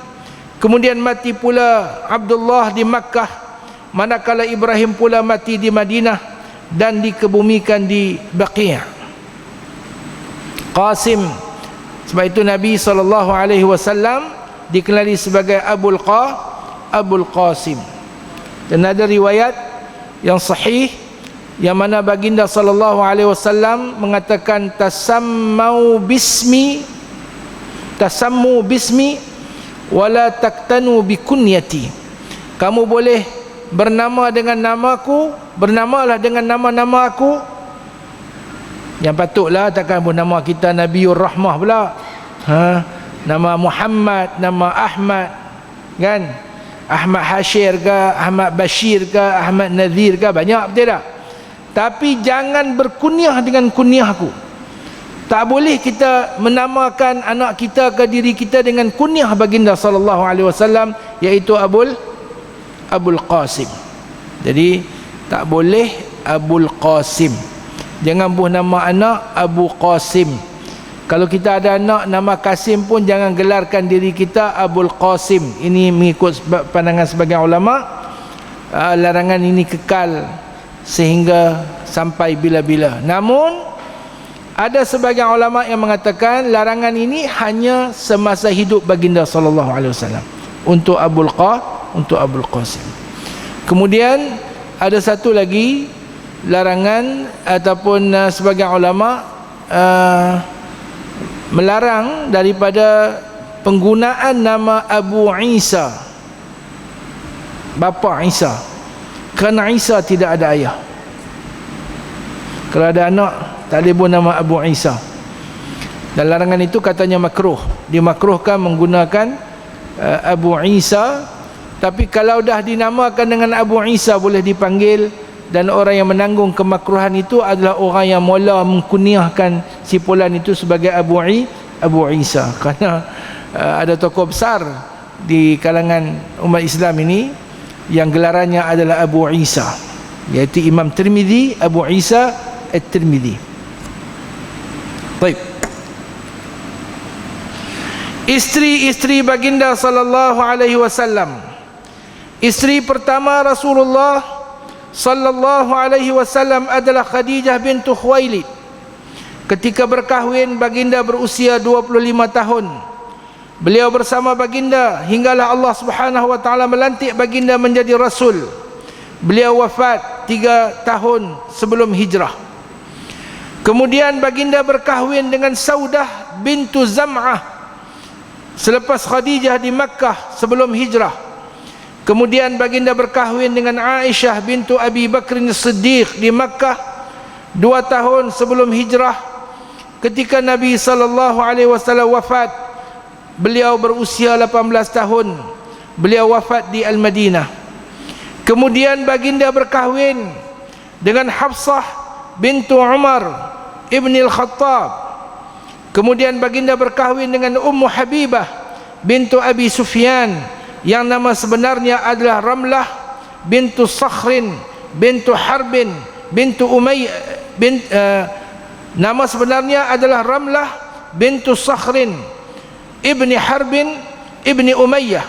Kemudian mati pula Abdullah di Makkah, manakala Ibrahim pula mati di Madinah dan dikebumikan di Baqi'. Qasim, sebab itu Nabi sallallahu alaihi wasallam dikenali sebagai Abul Qasim. Dan ada riwayat yang sahih yang mana baginda sallallahu alaihi wasallam mengatakan tasammu bismi wala taktanu bikunyati. Kamu boleh bernama dengan namaku, bernamalah dengan nama-nama aku. Yang patutlah takkan pun nama kita Nabiur Rahmah pula. Nama Muhammad, nama Ahmad, kan? Ahmad Hashir ke, Ahmad Bashir ke, Ahmad Nazir ke, banyak betul tak? tapi jangan berkunyah dengan kunyahku. Tak boleh kita menamakan anak kita ke diri kita dengan kunyah baginda sallallahu alaihi wasallam, iaitu Abul Qasim. Jadi tak boleh Abul Qasim. Jangan buh nama anak Abu Qasim. Kalau kita ada anak nama Qasim pun jangan gelarkan diri kita Abul Qasim. Ini mengikut pandangan sebagian ulama. Larangan ini kekal sehingga sampai bila-bila. Namun ada sebagian ulama yang mengatakan larangan ini hanya semasa hidup baginda sallallahu alaihi wasallam untuk Abul Qasim. Kemudian ada satu lagi larangan ataupun sebagian ulama melarang daripada penggunaan nama Abu Isa, bapa Isa, kerana Isa tidak ada ayah. Kalau ada anak tak boleh buat nama Abu Isa. Dan larangan itu katanya makruh. Dimakruhkan menggunakan Abu Isa. Tapi kalau dah dinamakan dengan Abu Isa boleh dipanggil. Dan orang yang menanggung kemakruhan itu adalah orang yang mula mengkunyahkan si fulan itu sebagai Abu Isa. Kerana ada tokoh besar di kalangan umat Islam ini yang gelarannya adalah Abu Isa, iaitu Imam Tirmidzi, Abu Isa At-Tirmidzi. Baik. Isteri-isteri baginda sallallahu alaihi wasallam. Isteri pertama Rasulullah sallallahu alaihi wasallam adalah Khadijah bintu Khuwailid. Ketika berkahwin baginda berusia 25 tahun. Beliau bersama baginda hinggalah Allah Subhanahu wa taala melantik baginda menjadi rasul. Beliau wafat 3 tahun sebelum hijrah. Kemudian baginda berkahwin dengan Saudah bintu Zam'ah selepas Khadijah di Makkah sebelum hijrah. Kemudian baginda berkahwin dengan Aisyah bintu Abi Bakr As-Siddiq di Makkah 2 tahun sebelum hijrah. Ketika Nabi sallallahu alaihi wasallam wafat, beliau berusia 18 tahun. Beliau wafat di Al-Madinah. Kemudian baginda berkahwin dengan Hafsah bintu Umar ibn al-Khattab. Kemudian baginda berkahwin dengan Ummu Habibah bintu Abi Sufyan, yang nama sebenarnya adalah Ramlah bintu Sakhrin bintu Harbin bintu Umayyah. Nama sebenarnya adalah Ramlah bintu Sakhrin ibni Harbin ibni Umayyah.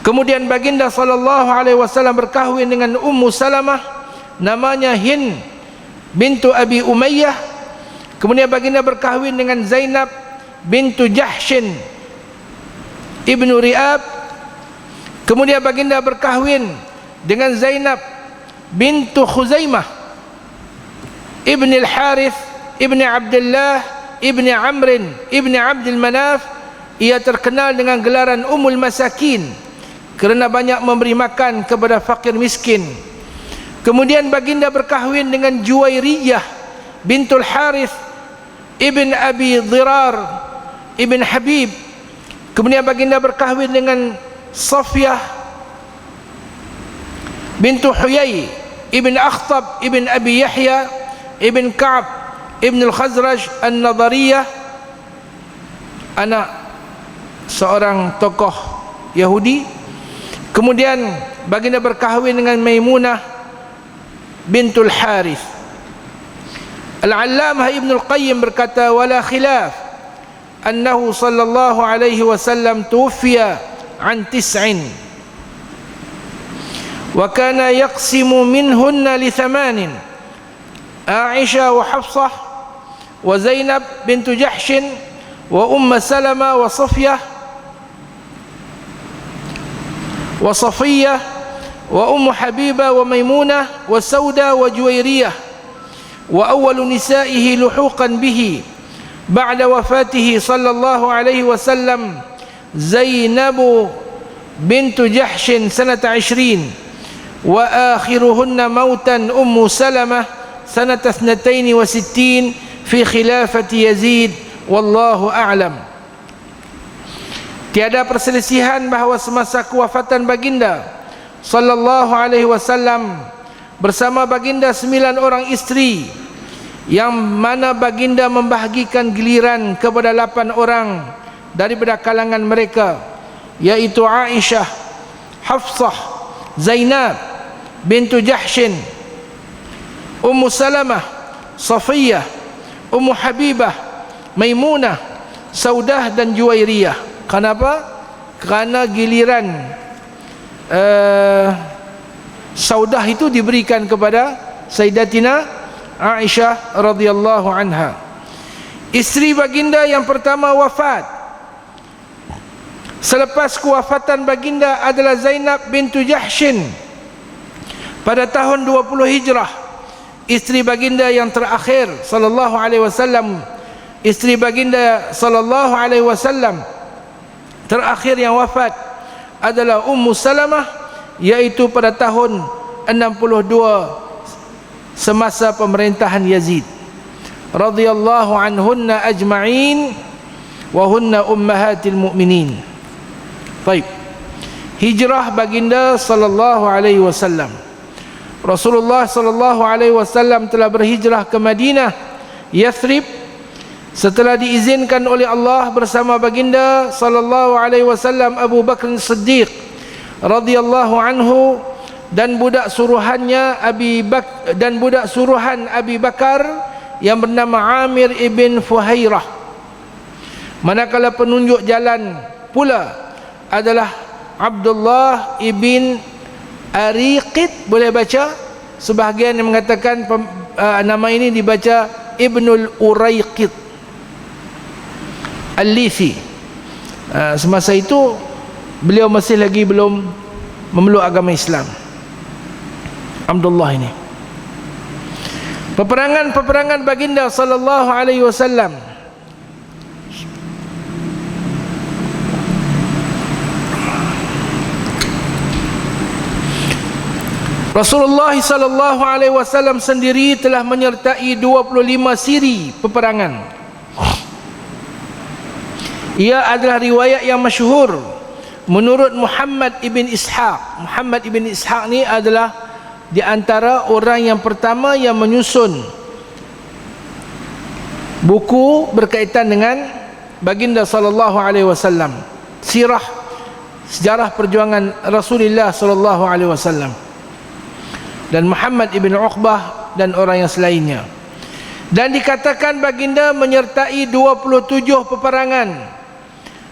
Kemudian baginda sallallahu alaihi wasallam berkahwin dengan Ummu Salamah, namanya Hind bintu Abi Umayyah. Kemudian baginda berkahwin dengan Zainab bintu Jahshin ibnu Ri'ab. Kemudian baginda berkahwin dengan Zainab bintu Khuzaimah ibn al-Harith ibn Abdullah ibn Amrin ibn Abdul Manaf. Ia terkenal dengan gelaran Ummul Masakin kerana banyak memberi makan kepada fakir miskin. Kemudian baginda berkahwin dengan Juwairiyah bintul Harith ibn Abi Dhirar ibn Habib. Kemudian baginda berkahwin dengan Safiyah bintu Huyai ibn Akhtab ibn Abi Yahya ibn Ka'ab ibn al-Khazraj an-Nadariyah, anak seorang tokoh Yahudi. Kemudian baginda berkahwin dengan Maimunah bintul Harith. Al-Allamah Ibn al-Qayyim berkata, wala khilaf annahu sallallahu alaihi wasallam tuwfiya an 9 wa kana yaqsimu minhunna li 8, Aisyah wa Hafsah wa Zainab bintu Jahshin wa Salama wa Safiyah wa Safiyah wa Habibah wa Maimunah wa Sauda wa Juwairiyah wa awwalu nisaihi luhuqan bihi ba'da wafatihi sallallahu alaihi wasallam Zainab bintu Jahshin sanata 20 wa akhiruhunna mautan Ummu Salamah sanata 62 fi khilafati Yazid wallahu a'lam. Tiada perselisihan bahawa semasa kewafatan baginda sallallahu alaihi wasallam bersama baginda 9 orang isteri, yang mana baginda membahagikan giliran kepada 8 orang daripada kalangan mereka, yaitu Aisyah, Hafsah, Zainab bintu Jahshin, Ummu Salamah, Safiyah, Ummu Habibah, Maimunah, Saudah dan Juwairiyah. Kenapa? Kerana giliran Saudah itu diberikan kepada Sayyidatina Aisyah radhiyallahu anha. Isteri baginda yang pertama wafat. Selepas kewafatan baginda adalah Zainab bintu Jahshin pada tahun 20 Hijrah. Isteri baginda yang terakhir sallallahu alaihi wasallam, isteri baginda sallallahu alaihi wasallam terakhir yang wafat adalah Ummu Salamah, yaitu pada tahun 62 semasa pemerintahan Yazid radhiyallahu anhunna ajma'in wa hunna ummahatil mu'minin. Baik. Hijrah baginda sallallahu alaihi wasallam. Rasulullah sallallahu alaihi wasallam telah berhijrah ke Madinah, Yathrib, setelah diizinkan oleh Allah bersama baginda sallallahu alaihi wasallam Abu Bakar Siddiq radhiyallahu anhu dan budak suruhannya Abi Bakar yang bernama Amir ibn Fuhairah. Manakala penunjuk jalan pula adalah Abdullah ibn Ariqid, boleh baca, sebahagian yang mengatakan nama ini dibaca Ibnul Uraiqid Al-Lithi. Semasa itu beliau masih lagi belum memeluk agama Islam, Abdullah ini. Peperangan baginda sallallahu alaihi wasallam. Rasulullah sallallahu alaihi wasallam sendiri telah menyertai 25 siri peperangan. Ia adalah riwayat yang masyhur menurut Muhammad ibn Ishaq. Muhammad ibn Ishaq ni adalah di antara orang yang pertama yang menyusun buku berkaitan dengan baginda sallallahu alaihi wasallam, sirah, sejarah perjuangan Rasulullah sallallahu alaihi wasallam, dan Muhammad ibn Uqbah dan orang yang selainnya. Dan dikatakan baginda menyertai 27 peperangan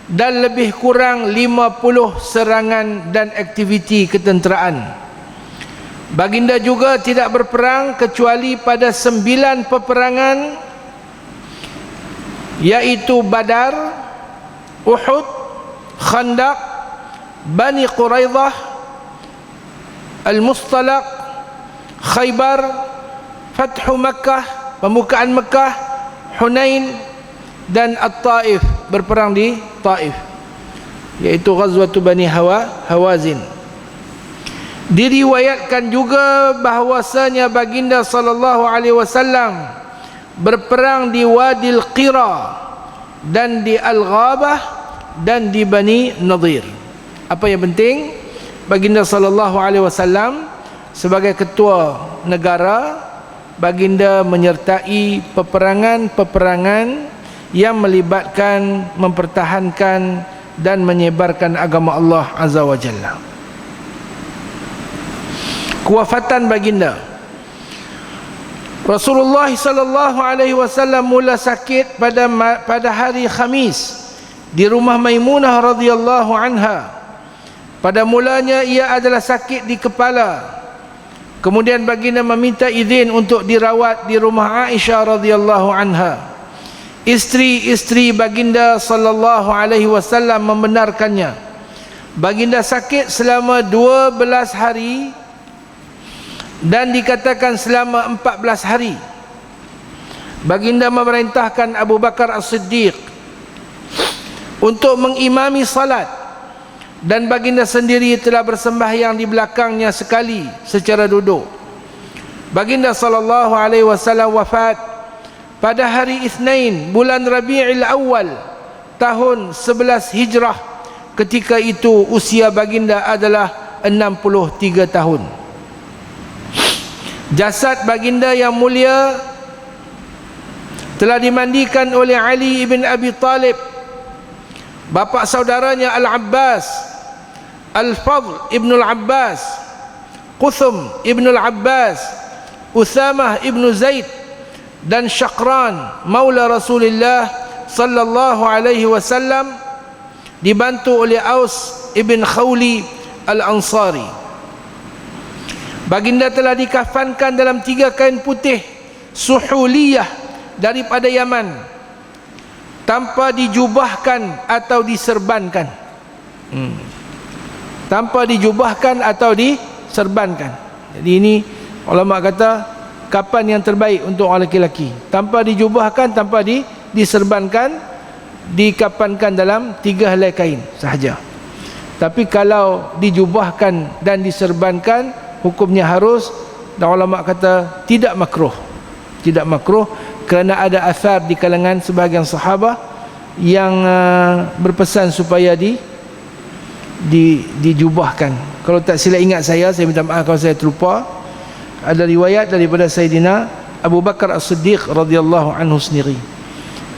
dan lebih kurang 50 serangan dan aktiviti ketenteraan. Baginda juga tidak berperang kecuali pada 9 peperangan, yaitu Badar, Uhud, Khandaq, Bani Quraidah, Al-Mustalaq, Khaybar, Fathu Makkah, pembukaan Makkah, Hunain dan At-Taif, berperang di Taif, yaitu Ghazwatu Bani Hawazin. Diriwayatkan juga bahwasanya baginda sallallahu alaihi wasallam berperang di Wadil Qira dan di Al-Ghabah dan di Bani Nadir. Apa yang penting, baginda sallallahu alaihi wasallam sebagai ketua negara, baginda menyertai peperangan-peperangan yang melibatkan mempertahankan dan menyebarkan agama Allah Azza wa Jalla. Kewafatan baginda, Rasulullah sallallahu alaihi wasallam mula sakit pada hari Khamis di rumah Maimunah radhiyallahu anha. Pada mulanya ia adalah sakit di kepala. Kemudian baginda meminta izin untuk dirawat di rumah Aisyah radhiyallahu anha. Isteri-isteri baginda sallallahu alaihi wasallam membenarkannya. Baginda sakit selama 12 hari dan dikatakan selama 14 hari. Baginda memerintahkan Abu Bakar As-Siddiq untuk mengimami salat, dan baginda sendiri telah bersembahyang di belakangnya sekali secara duduk. Baginda sallallahu alaihi wasallam wafat pada hari Isnin bulan Rabiul Awal tahun 11 Hijrah. Ketika itu usia baginda adalah 63 tahun. Jasad baginda yang mulia telah dimandikan oleh Ali ibn Abi Talib, bapa saudaranya Al-Abbas, Al-Fadl ibn Al-Abbas, Quthum ibn Al-Abbas, Uthamah ibn Zaid, dan Syaqran maula Rasulullah sallallahu alaihi wasallam, dibantu oleh Aus ibn Khawli Al-Ansari. Baginda telah dikafankan dalam 3 kain putih suhuliyah daripada Yaman, tanpa dijubahkan atau diserbankan. Tanpa dijubahkan atau diserbankan. Jadi ini ulama kata kapan yang terbaik untuk orang lelaki, tanpa dijubahkan, tanpa diserbankan, dikafankan dalam 3 helai kain sahaja. Tapi kalau dijubahkan dan diserbankan, hukumnya harus, dan ulama kata tidak makruh. Tidak makruh kerana ada asar di kalangan sebahagian sahabat yang berpesan supaya dijubahkan. Kalau tak silap ingat saya minta maaf kalau saya terlupa, ada riwayat daripada Sayyidina Abu Bakar As-Siddiq radhiyallahu anhu sendiri.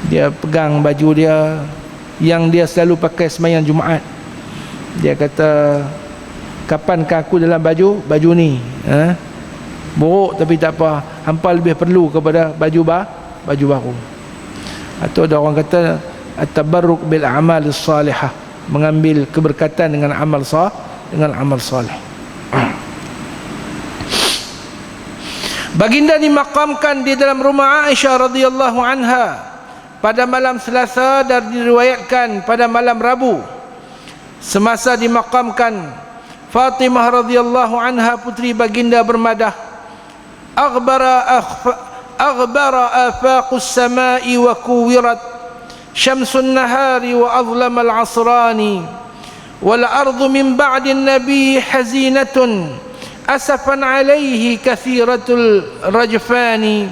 Dia pegang baju dia yang dia selalu pakai sembahyang Jumaat. Dia kata, kapankah aku dalam baju ni? Buruk tapi tak apa, hampa lebih perlu kepada baju baru. Atau ada orang kata at-tabarruk bil a'mal salihah, mengambil keberkatan dengan amal salih. Baginda dimakamkan di dalam rumah Aisyah radhiyallahu anha pada malam Selasa, dan diriwayatkan pada malam Rabu. Semasa dimakamkan, Fatimah radhiyallahu anha putri baginda bermadah, aghbara afaqus samai wa kuwirat syamsun nahari wa azlama al-asrani wal ardu min ba'di an-nabi hazinatun asafan alayhi kathiratul rajfani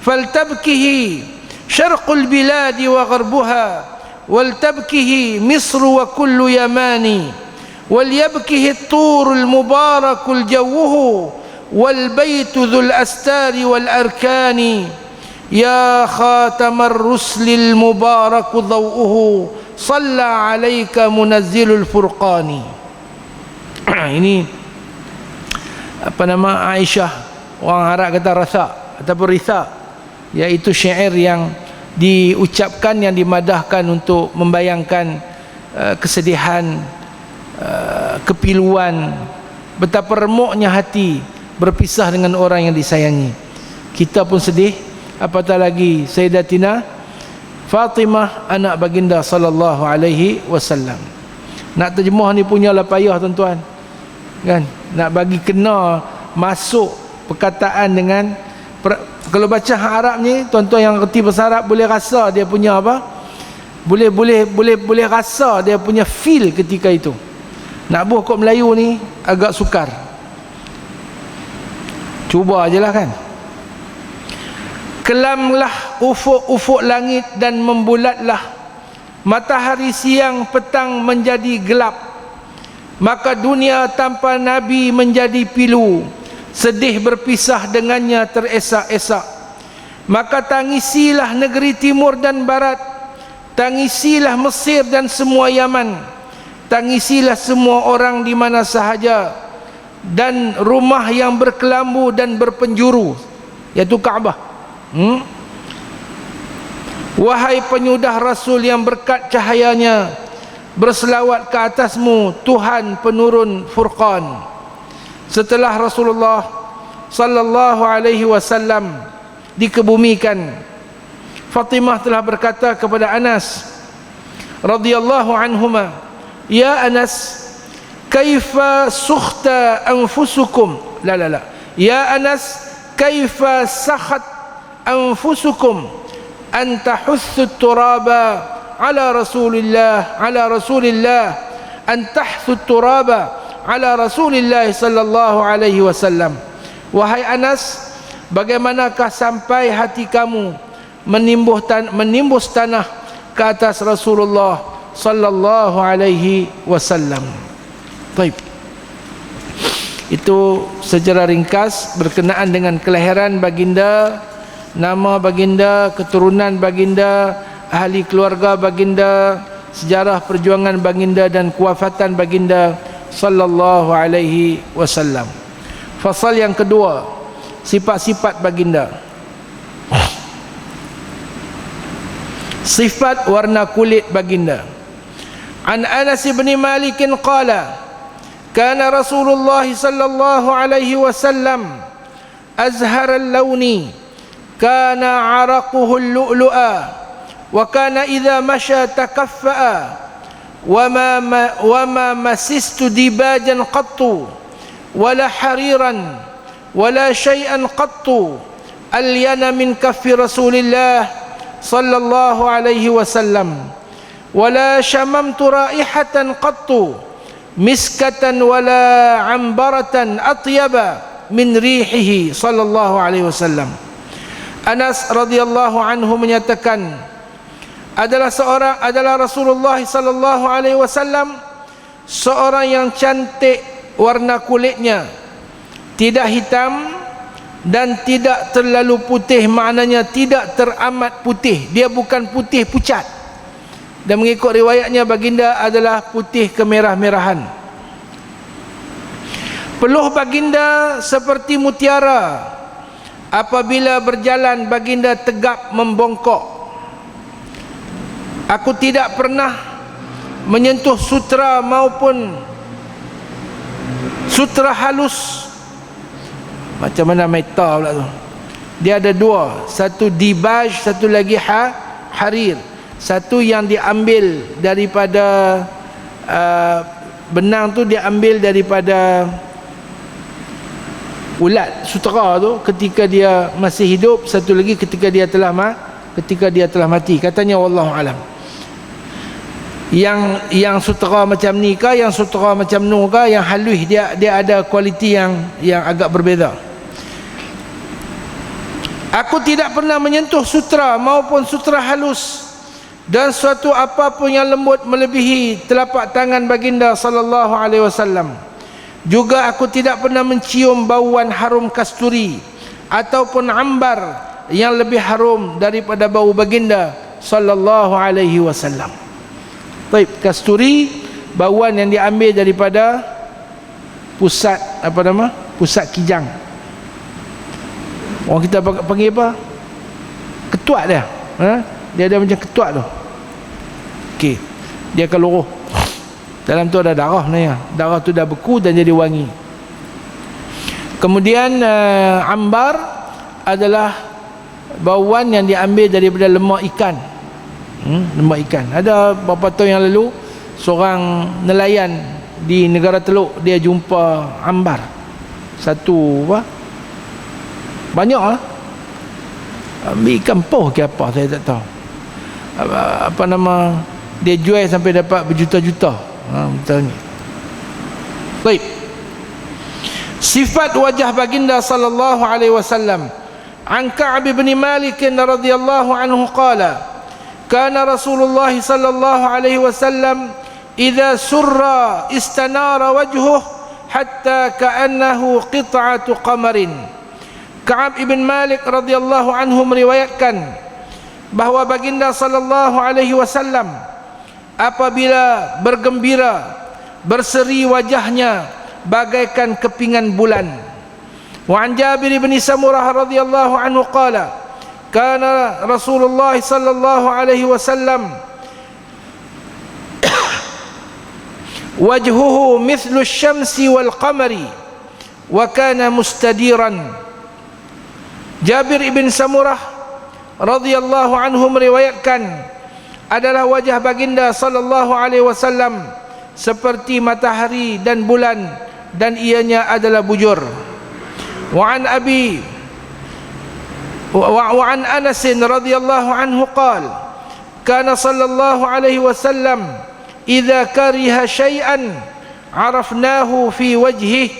faltabkihi syarqul biladi wa gharbuha waltabkihi misru wa kullu yamani وليبكه الطور المبارك الجوه والبيت ذو الأستار والأركان يا خاتم الرسل المبارك ضوءه صلى عليك منزل الفرقان. Ini apa nama Aisyah, orang Arab kata rasa ataupun risa, iaitu syair yang diucapkan, yang dimadahkan untuk membayangkan kesedihan, kepiluan, betapa remuknya hati berpisah dengan orang yang disayangi. Kita pun sedih, apatah lagi Sayyidatina Fatimah anak baginda sallallahu alaihi wasallam. Nak terjemah ni punyalah payah tuan-tuan, kan? Nak bagi kena masuk perkataan dengan kalau baca Arab ni, tuan-tuan yang reti bahasa Arab boleh rasa dia punya apa? Boleh rasa dia punya feel ketika itu. Nak buah kod Melayu ni agak sukar. Cuba ajalah kan. Kelamlah ufuk-ufuk langit dan membulatlah matahari siang petang menjadi gelap. Maka dunia tanpa Nabi menjadi pilu, sedih berpisah dengannya teresak-esak. Maka tangisilah negeri timur dan barat, tangisilah Mesir dan semua Yaman, tangisilah semua orang di mana sahaja, dan rumah yang berkelambu dan berpenjuru, iaitu Kaabah. Wahai penyudah Rasul yang berkat cahayanya, berselawat ke atasmu Tuhan penurun Furqan. Setelah Rasulullah sallallahu alaihi wasallam dikebumikan, Fatimah telah berkata kepada Anas radhiyallahu anhuma, ya Anas, kaifa sukhta anfusukum, la ya Anas, kaifa sakhat anfusukum an tahussu turaba ala rasulillah an tahussu turaba ala rasulillah sallallahu alaihi wasallam. Wahai Anas, bagaimanakah sampai hati kamu menimbus tanah ke atas Rasulullah sallallahu alaihi wasallam. Baik. Itu secara ringkas berkenaan dengan kelahiran baginda, nama baginda, keturunan baginda, ahli keluarga baginda, sejarah perjuangan baginda dan kewafatan baginda sallallahu alaihi wasallam. Fasal yang kedua, sifat-sifat baginda. Sifat warna kulit baginda. An Anas bin Malik qala kana Rasulullah sallallahu alaihi wasallam azhar al-lawni kana 'araquhu al-lu'lu'a wa kana idza masha takaffa'a wa ma masistu dibajan qattu wala hariran wala shay'an qattu alyana min kaffi Rasulillah sallallahu alaihi wasallam wala shamamtu raihatan qattu miskatan wala ambaratan atyaba min rihihi sallallahu alaihi wasallam. Anas radhiyallahu anhu menyatakan adalah Rasulullah sallallahu alaihi wasallam seorang yang cantik warna kulitnya, tidak hitam dan tidak terlalu putih, maknanya tidak teramat putih, dia bukan putih pucat. Dan mengikut riwayatnya baginda adalah putih kemerah-merahan. Peluh baginda seperti mutiara. Apabila berjalan baginda tegap membongkok. Aku tidak pernah menyentuh sutra maupun sutra halus. Macam mana meta pula tu. Dia ada dua, satu dibaj, satu lagi harir. Satu yang diambil daripada benang tu diambil daripada ulat sutera tu ketika dia masih hidup, satu lagi ketika dia telah mati. Katanya wallahu alam. Yang sutera macam ni ke, yang sutera macam nu ke, yang halus, dia ada kualiti yang agak berbeza. Aku tidak pernah menyentuh sutra maupun sutra halus dan suatu apapun yang lembut melebihi telapak tangan baginda sallallahu alaihi wasallam. Juga aku tidak pernah mencium bauan harum kasturi ataupun ambar yang lebih harum daripada bau baginda sallallahu alaihi wasallam. Baik, kasturi bauan yang diambil daripada pusat pusat kijang. Orang kita panggil apa? Ketuat dia. Dia ada macam ketuat tu. Okey. Dia akan luruh. Dalam tu ada darah sebenarnya. Darah tu dah beku dan jadi wangi. Kemudian ambar adalah bauan yang diambil daripada lemak ikan. Lemak ikan. Ada beberapa tahun yang lalu seorang nelayan di negara Teluk, dia jumpa ambar. Satu banyak lah. Ambil ikan poh ke apa saya tak tahu. Dia jual sampai dapat berjuta-juta. Betul ni. Baik. Sifat wajah baginda sallallahu alaihi wasallam. An Ka'ab bin Malik radhiyallahu anhu qala kana Rasulullah sallallahu alaihi wasallam idza surra istanara wajhuhu hatta ka'annahu qit'atu qamarin. Ka'ab ibn Malik radhiyallahu anhu meriwayatkan bahawa baginda sallallahu alaihi wasallam apabila bergembira berseri wajahnya bagaikan kepingan bulan. Wa an Jabir bin Samurah radhiyallahu anhu qala kana Rasulullah sallallahu alaihi wasallam wajhuhu mithlu asy-syamsi wal qamari wa kana mustadiran. Jabir ibn Samurah radhiyallahu anhu meriwayatkan adalah wajah baginda sallallahu alaihi wasallam seperti matahari dan bulan dan ianya adalah bujur. Wa an Anas radhiyallahu anhu qala kana sallallahu alaihi wasallam idza kariha syai'an arafnahu fi wajhihi.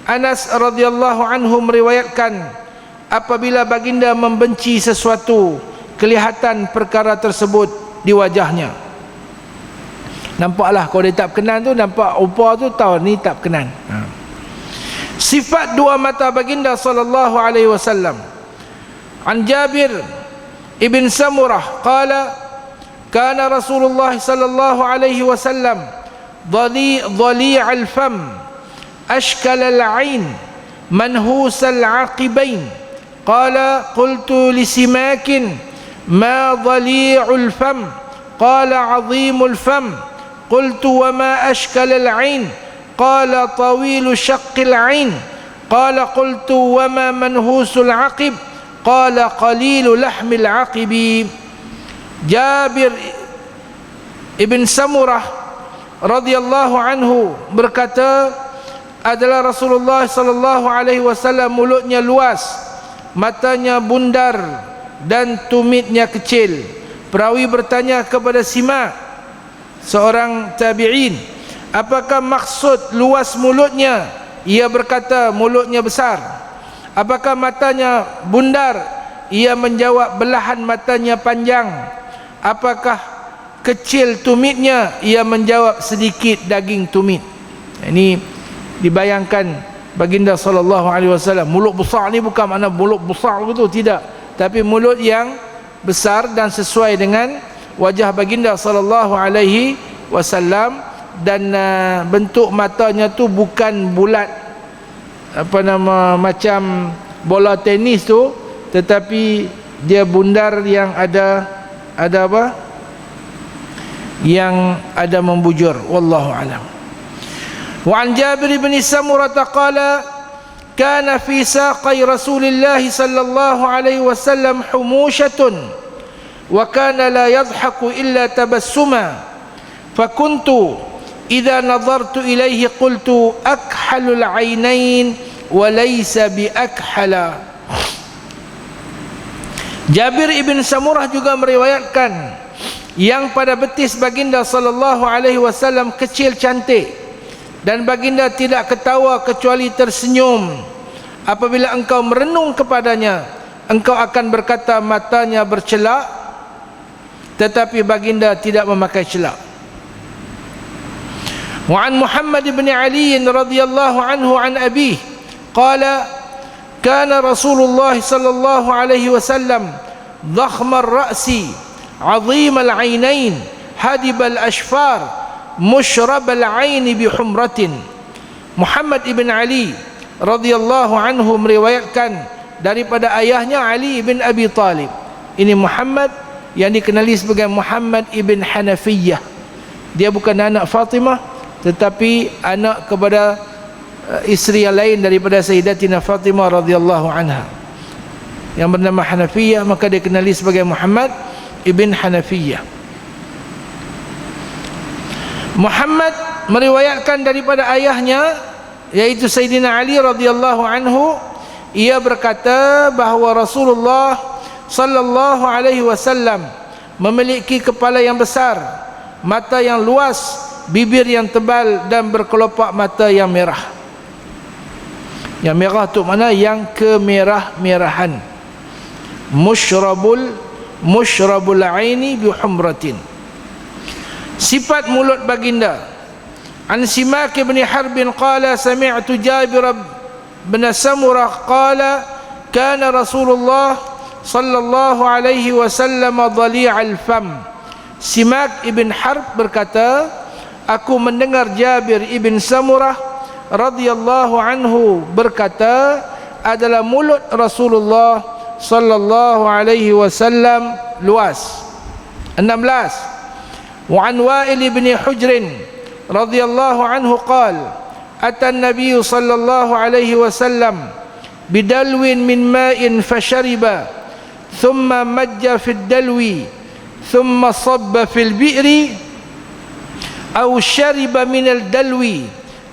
Anas radhiyallahu anhu meriwayatkan apabila baginda membenci sesuatu, kelihatan perkara tersebut di wajahnya. Nampaklah kalau dia tak berkenan tu, nampak rupa tu tahu ni tak berkenan. Sifat dua mata baginda sallallahu alaihi wasallam. An Jabir ibn Samurah qala kana Rasulullah sallallahu alaihi wasallam dhali' al-fam ashkal al-'ain manhus al-'aqibain qala qultu li Simakin ma dhali'ul fam qala 'azimul fam qultu wa ma ashkal al-'ain qala tawilu syaqqil 'ain qala qultu wa ma manhusul 'aqib qala qalilu lahmil 'aqibi. Jabir ibn Samurah radhiyallahu anhu berkata, adalah Rasulullah sallallahu alaihi wasallam mulutnya luas, matanya bundar dan tumitnya kecil. Perawi bertanya kepada Simak, seorang tabi'in, apakah maksud luas mulutnya? Ia berkata, mulutnya besar. Apakah matanya bundar? Ia menjawab, belahan matanya panjang. Apakah kecil tumitnya? Ia menjawab, sedikit daging tumit. Ini dibayangkan baginda sallallahu alaihi wasallam. Mulut besar ni bukan makna mulut besar begitu, tidak, tapi mulut yang besar dan sesuai dengan wajah baginda sallallahu alaihi wasallam. Dan bentuk matanya tu bukan bulat macam bola tenis tu, tetapi dia bundar yang ada apa? Yang ada membujur. Wallahu alam. Wa an Jabir bin Samurah qala kana fi saqai Rasulillah sallallahu alaihi wasallam humushatun wa kana la yadhaku illa tabassuma fakuntu idza nadartu ilayhi qultu akhalul ainain wa laysa bi akhala. Jabir ibn Samurah juga meriwayatkan yang pada betis baginda sallallahu alaihi wasallam kecil cantik, dan baginda tidak ketawa kecuali tersenyum. Apabila engkau merenung kepadanya, engkau akan berkata matanya bercelak, tetapi baginda tidak memakai celak. Wa an Muhammad bin Ali radhiyallahu anhu an abih qala kana Rasulullah sallallahu alaihi wasallam dhakhmar ra'si 'azim al-'ainain hadib al-ashfar musyrab al-'ain bi humratin. Muhammad ibn Ali radhiyallahu anhu meriwayatkan daripada ayahnya Ali ibn Abi Talib. Ini Muhammad yang dikenali sebagai Muhammad ibn Hanafiyah. Dia bukan anak Fatimah, tetapi anak kepada isteri yang lain daripada Sayyidatina Fatimah radhiyallahu anha yang bernama Hanafiyah, maka dia dikenali sebagai Muhammad ibn Hanafiyah. Muhammad meriwayatkan daripada ayahnya, yaitu Sayyidina Ali radhiyallahu anhu, ia berkata bahawa Rasulullah sallallahu alaihi wasallam memiliki kepala yang besar, mata yang luas, bibir yang tebal dan berkelopak mata yang merah. Yang merah tu mana? Yang kemerah-merahan. Musyrabul aini bi humratin. Sifat mulut baginda. An Simak bin Harb qala sami'tu Jabir bin Samurah qala kana Rasulullah sallallahu alaihi wasallam dhali'al fam. Simak ibn Harb berkata, aku mendengar Jabir ibn Samurah radhiyallahu anhu berkata, adalah mulut Rasulullah sallallahu alaihi wasallam luas. 16. Wa an Wa'il ibn Hujr radhiyallahu anhu qala ata an-nabiy sallallahu alaihi wasallam bidalwin min ma'in fashariba thumma majja fi ad-dalwi thumma sabba fi al-bi'ri aw shariba min al-dalwi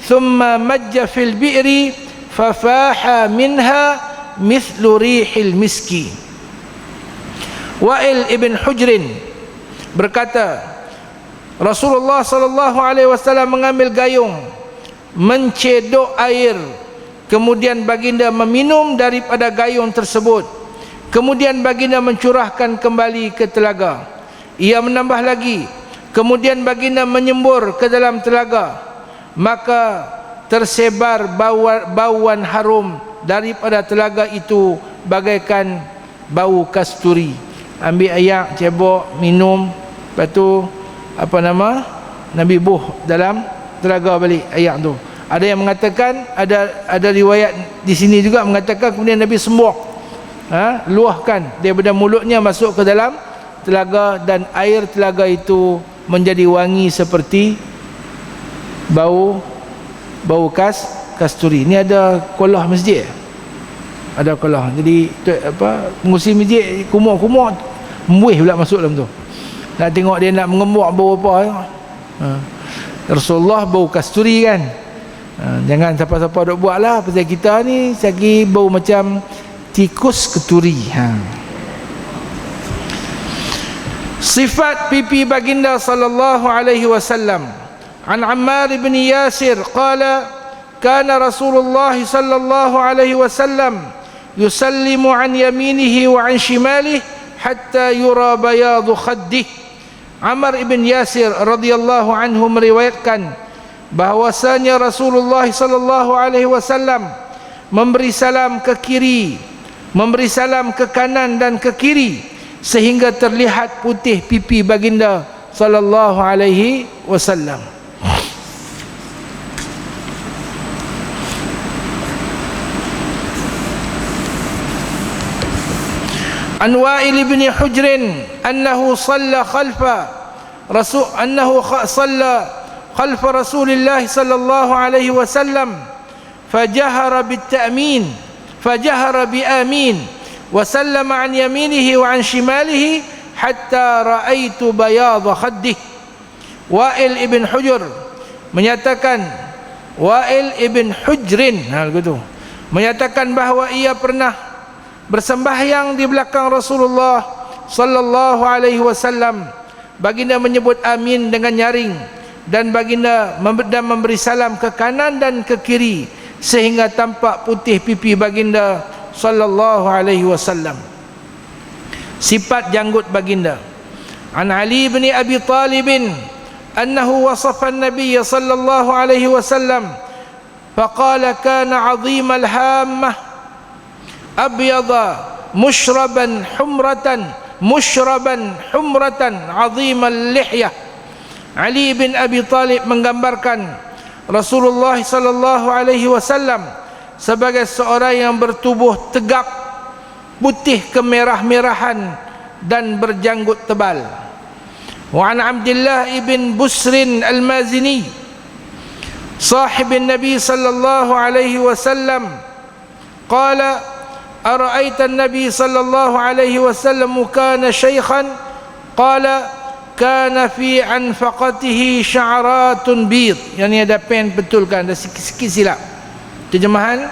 thumma majja fi al-bi'ri fafaha minha mithlu rihil miski. Wa'il ibn Hujr berkata, Rasulullah sallallahu alaihi wasallam mengambil gayung, mencedok air, kemudian baginda meminum daripada gayung tersebut, kemudian baginda mencurahkan kembali ke telaga. Ia menambah lagi, kemudian baginda menyembur ke dalam telaga, maka tersebar bauan harum daripada telaga itu bagaikan bau kasturi. Ambil ayak, cebok, minum, lepas tu Nabi buh dalam telaga balik ayak tu. Ada yang mengatakan, ada riwayat di sini juga mengatakan kemudian Nabi sembuh, luahkan daripada mulutnya masuk ke dalam telaga, dan air telaga itu menjadi wangi seperti bau kasturi. Ini ada kolah masjid, ada kolah. Jadi pengurusi masjid kumur-kumur membuih pula masuk dalam tu. Nak tengok dia nak mengembuk bau apa. Rasulullah bau kasturi kan. Jangan siapa-siapa duk buat lah. Pasal kita ni lagi bau macam tikus keturi. Sifat pipi baginda sallallahu alaihi wasallam. An Ammar bin Yasir qala kana Rasulullah sallallahu alaihi wasallam yusallimu an yaminihi wa an shimalihi hatta yura bayadu khaddih. Ammar ibn Yasir radhiyallahu anhu meriwayatkan bahwasanya Rasulullah sallallahu alaihi wasallam memberi salam ke kiri, memberi salam ke kanan dan ke kiri, sehingga terlihat putih pipi baginda sallallahu alaihi wasallam. An Wa'il bin Hujr annahu shalla khalfa Rasulillah sallallahu alaihi wasallam fajahara bit-ta'min fajahara bi-amin wa sallama an yaminihi wa an shimalihi hatta ra'aitu bayadha khaddih. Wa'il ibn Hujr menyatakan, Wa'il ibn Hujrin menyatakan bahawa ia pernah bersembahyang di belakang Rasulullah sallallahu alaihi wasallam. Baginda menyebut amin dengan nyaring, dan baginda memberi salam ke kanan dan ke kiri sehingga tampak putih pipi baginda sallallahu alaihi wasallam. Sifat janggut baginda. An Ali bin Abi Talib annahu wasafa an-nabiy sallallahu alaihi wasallam faqala kana 'azim al-hammah abyada mushraban humratan 'azim al-lihyah. Ali bin Abi Talib menggambarkan Rasulullah sallallahu alaihi wasallam sebagai seorang yang bertubuh tegap, putih kemerah-merahan dan berjanggut tebal. Wa an Abdullah ibn Busrin al-Mazini sahib Nabi sallallahu alaihi wasallam qala ara'aita an-nabi sallallahu alaihi wasallam kana shaykhan qala kana fi anfaqatihi sya'ratun bid. Yang ni ada pen betulkan, ada sikit-sikit silap terjemahan.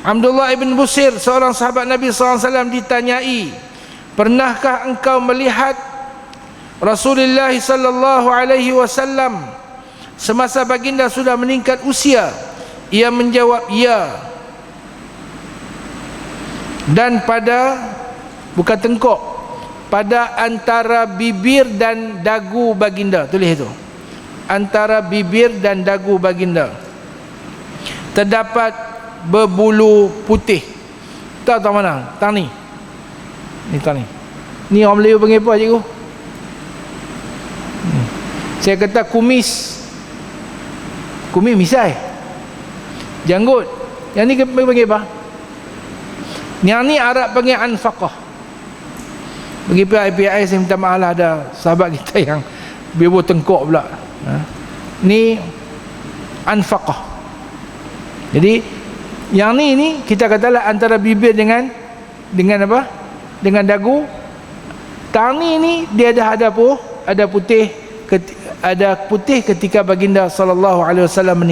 Abdullah ibn Busir, seorang sahabat Nabi SAW, ditanyai, pernahkah engkau melihat Rasulullah sallallahu alaihi wasallam semasa baginda sudah meningkat usia? Ia menjawab ya, dan pada bukan tengkok, pada antara bibir dan dagu baginda, tulis itu, antara bibir dan dagu baginda terdapat berbulu putih. Tahu mana? Tang ni. Ni tang ni. Ni orang Melayu panggil apa cikgu? Saya kata kumis. Kumis misai. Janggut. Yang ni panggil apa? Yang ni Arab panggil anfaqah. Bagi PI saya minta maaf lah, ada sahabat kita yang bibu tengkok pula. Ni anfaqah. Jadi yang ni kita katalah antara bibir dengan apa? Dengan dagu. Tang ni dia ada putih ketika baginda sallallahu alaihi wasallam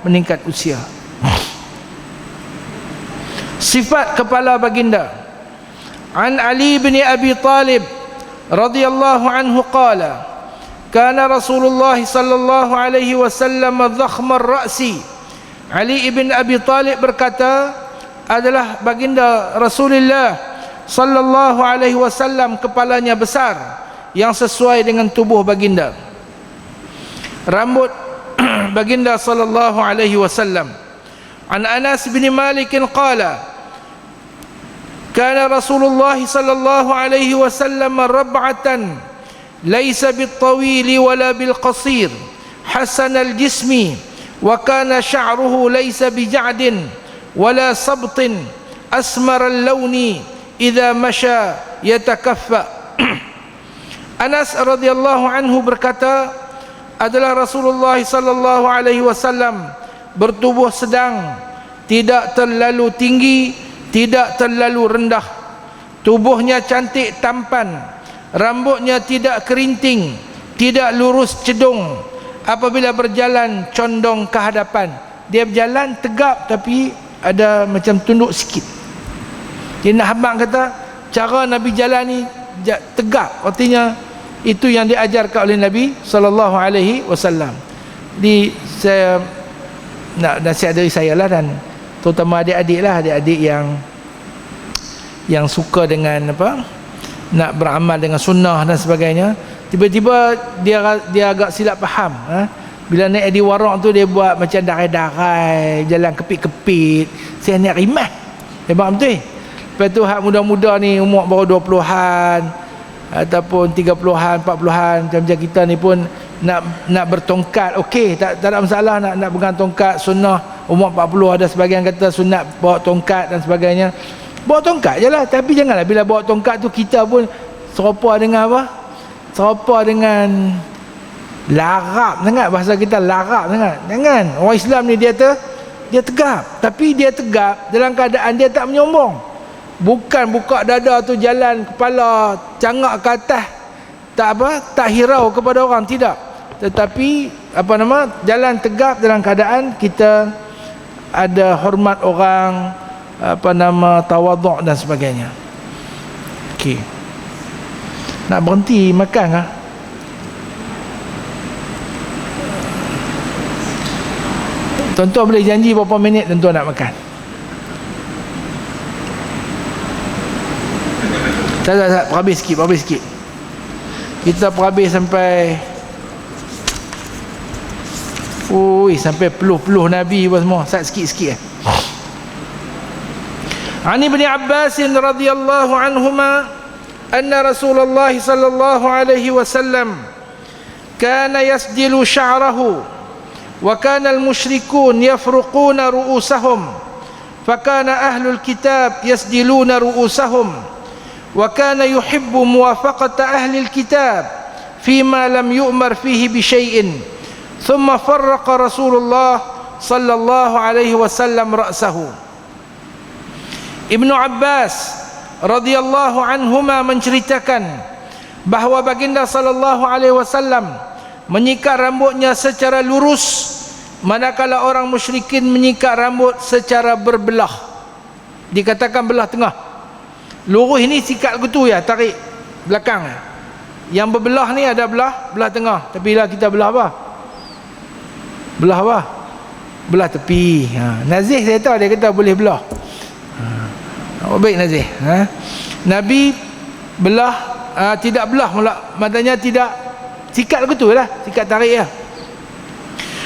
meningkat usia. Sifat kepala baginda. An Ali bin Abi Talib radhiyallahu anhu qala kana Rasulullah sallallahu alaihi wasallam dhakhmar ra'si. Ali ibn Abi Talib berkata, adalah baginda Rasulullah sallallahu alaihi wasallam kepalanya besar yang sesuai dengan tubuh baginda. Rambut baginda sallallahu alaihi wasallam. An Anas bin Malik qala kana Rasulullah sallallahu alaihi wasallam rab'atan laysa bit-tawil wala bil-qasir hasan al-jismi wa kana sya'ruhu laysa bija'din wala sabtin asmar al-lawni idza masya yatakaffa. Anas radhiyallahu anhu berkata, adalah Rasulullah sallallahu alaihi wasallam bertubuh sedang, tidak terlalu tinggi, tidak terlalu rendah. Tubuhnya cantik tampan, rambutnya tidak kerinting, tidak lurus cedung. Apabila berjalan condong ke hadapan. Dia berjalan tegap tapi ada macam tunduk sikit. Dia nak habang kata cara Nabi jalan ni tegap, artinya itu yang diajarkan oleh Nabi sallallahu alaihi wasallam. Saya nak nasihat dari saya lah, dan terutama adik-adik lah, adik-adik yang suka dengan apa, nak beramal dengan sunnah dan sebagainya. Tiba-tiba dia agak silap faham, bila naik di warung tu dia buat macam darai-darai, jalan kepit-kepit. Saya nak rimah, dia faham betul. Lepas tu hak muda-muda ni umur baru 20-an ataupun 30-an, 40-an, macam kita ni pun nak bertongkat, okey, tak ada masalah nak pegang tongkat sunnah. Umur 40 ada sebahagian kata sunat bawa tongkat dan sebagainya. Bawa tongkat je lah, tapi janganlah bila bawa tongkat tu kita pun serupa dengan apa? Serupa dengan larap sangat, bahasa kita larap sangat. Jangan. Orang Islam ni dia tegap, tapi dia tegap dalam keadaan dia tak menyombong. Bukan buka dada tu jalan kepala cangak ke atas, tak hirau kepada orang, tidak. Tetapi jalan tegap dalam keadaan kita ada hormat orang, tawaduk dan sebagainya. Okey. Nak berhenti makan kah? Tuan-tuan boleh janji berapa minit tuan-tuan nak makan? Tak, perhabis sikit. Kita perhabis sampai sampai peluh Nabi apa semua. Sat sikit-sikit. Ani bin Abbas radhiyallahu anhuma anna Rasulullah sallallahu alaihi wasallam kana yasdilu sya'rahu wa kana al-musyrikun yafruquna ru'usahum fakana ahlul kitab yasdiluna ru'usahum wa kana yuhibbu muwafaqata ahli al-kitab fima lam yu'mar fihi bi syai'in thumma farraqa Rasulullah sallallahu alaihi wasallam ra'sahu. Ibnu Abbas radhiyallahu anhuma menceritakan bahawa baginda sallallahu alaihi wasallam menyikat rambutnya secara lurus, manakala orang musyrikin menyikat rambut secara berbelah. Dikatakan belah tengah. Lurus ini sikat begitu ya, tarik belakang. Yang berbelah ni ada belah tengah. Tapi lah kita belah apa? Belah apa? Belah tepi. Nazih saya tahu dia kata boleh belah. Baik Nazih. Nabi belah, tidak belah pula. Maknanya tidak sikat begitu lah, sikat tarik ya.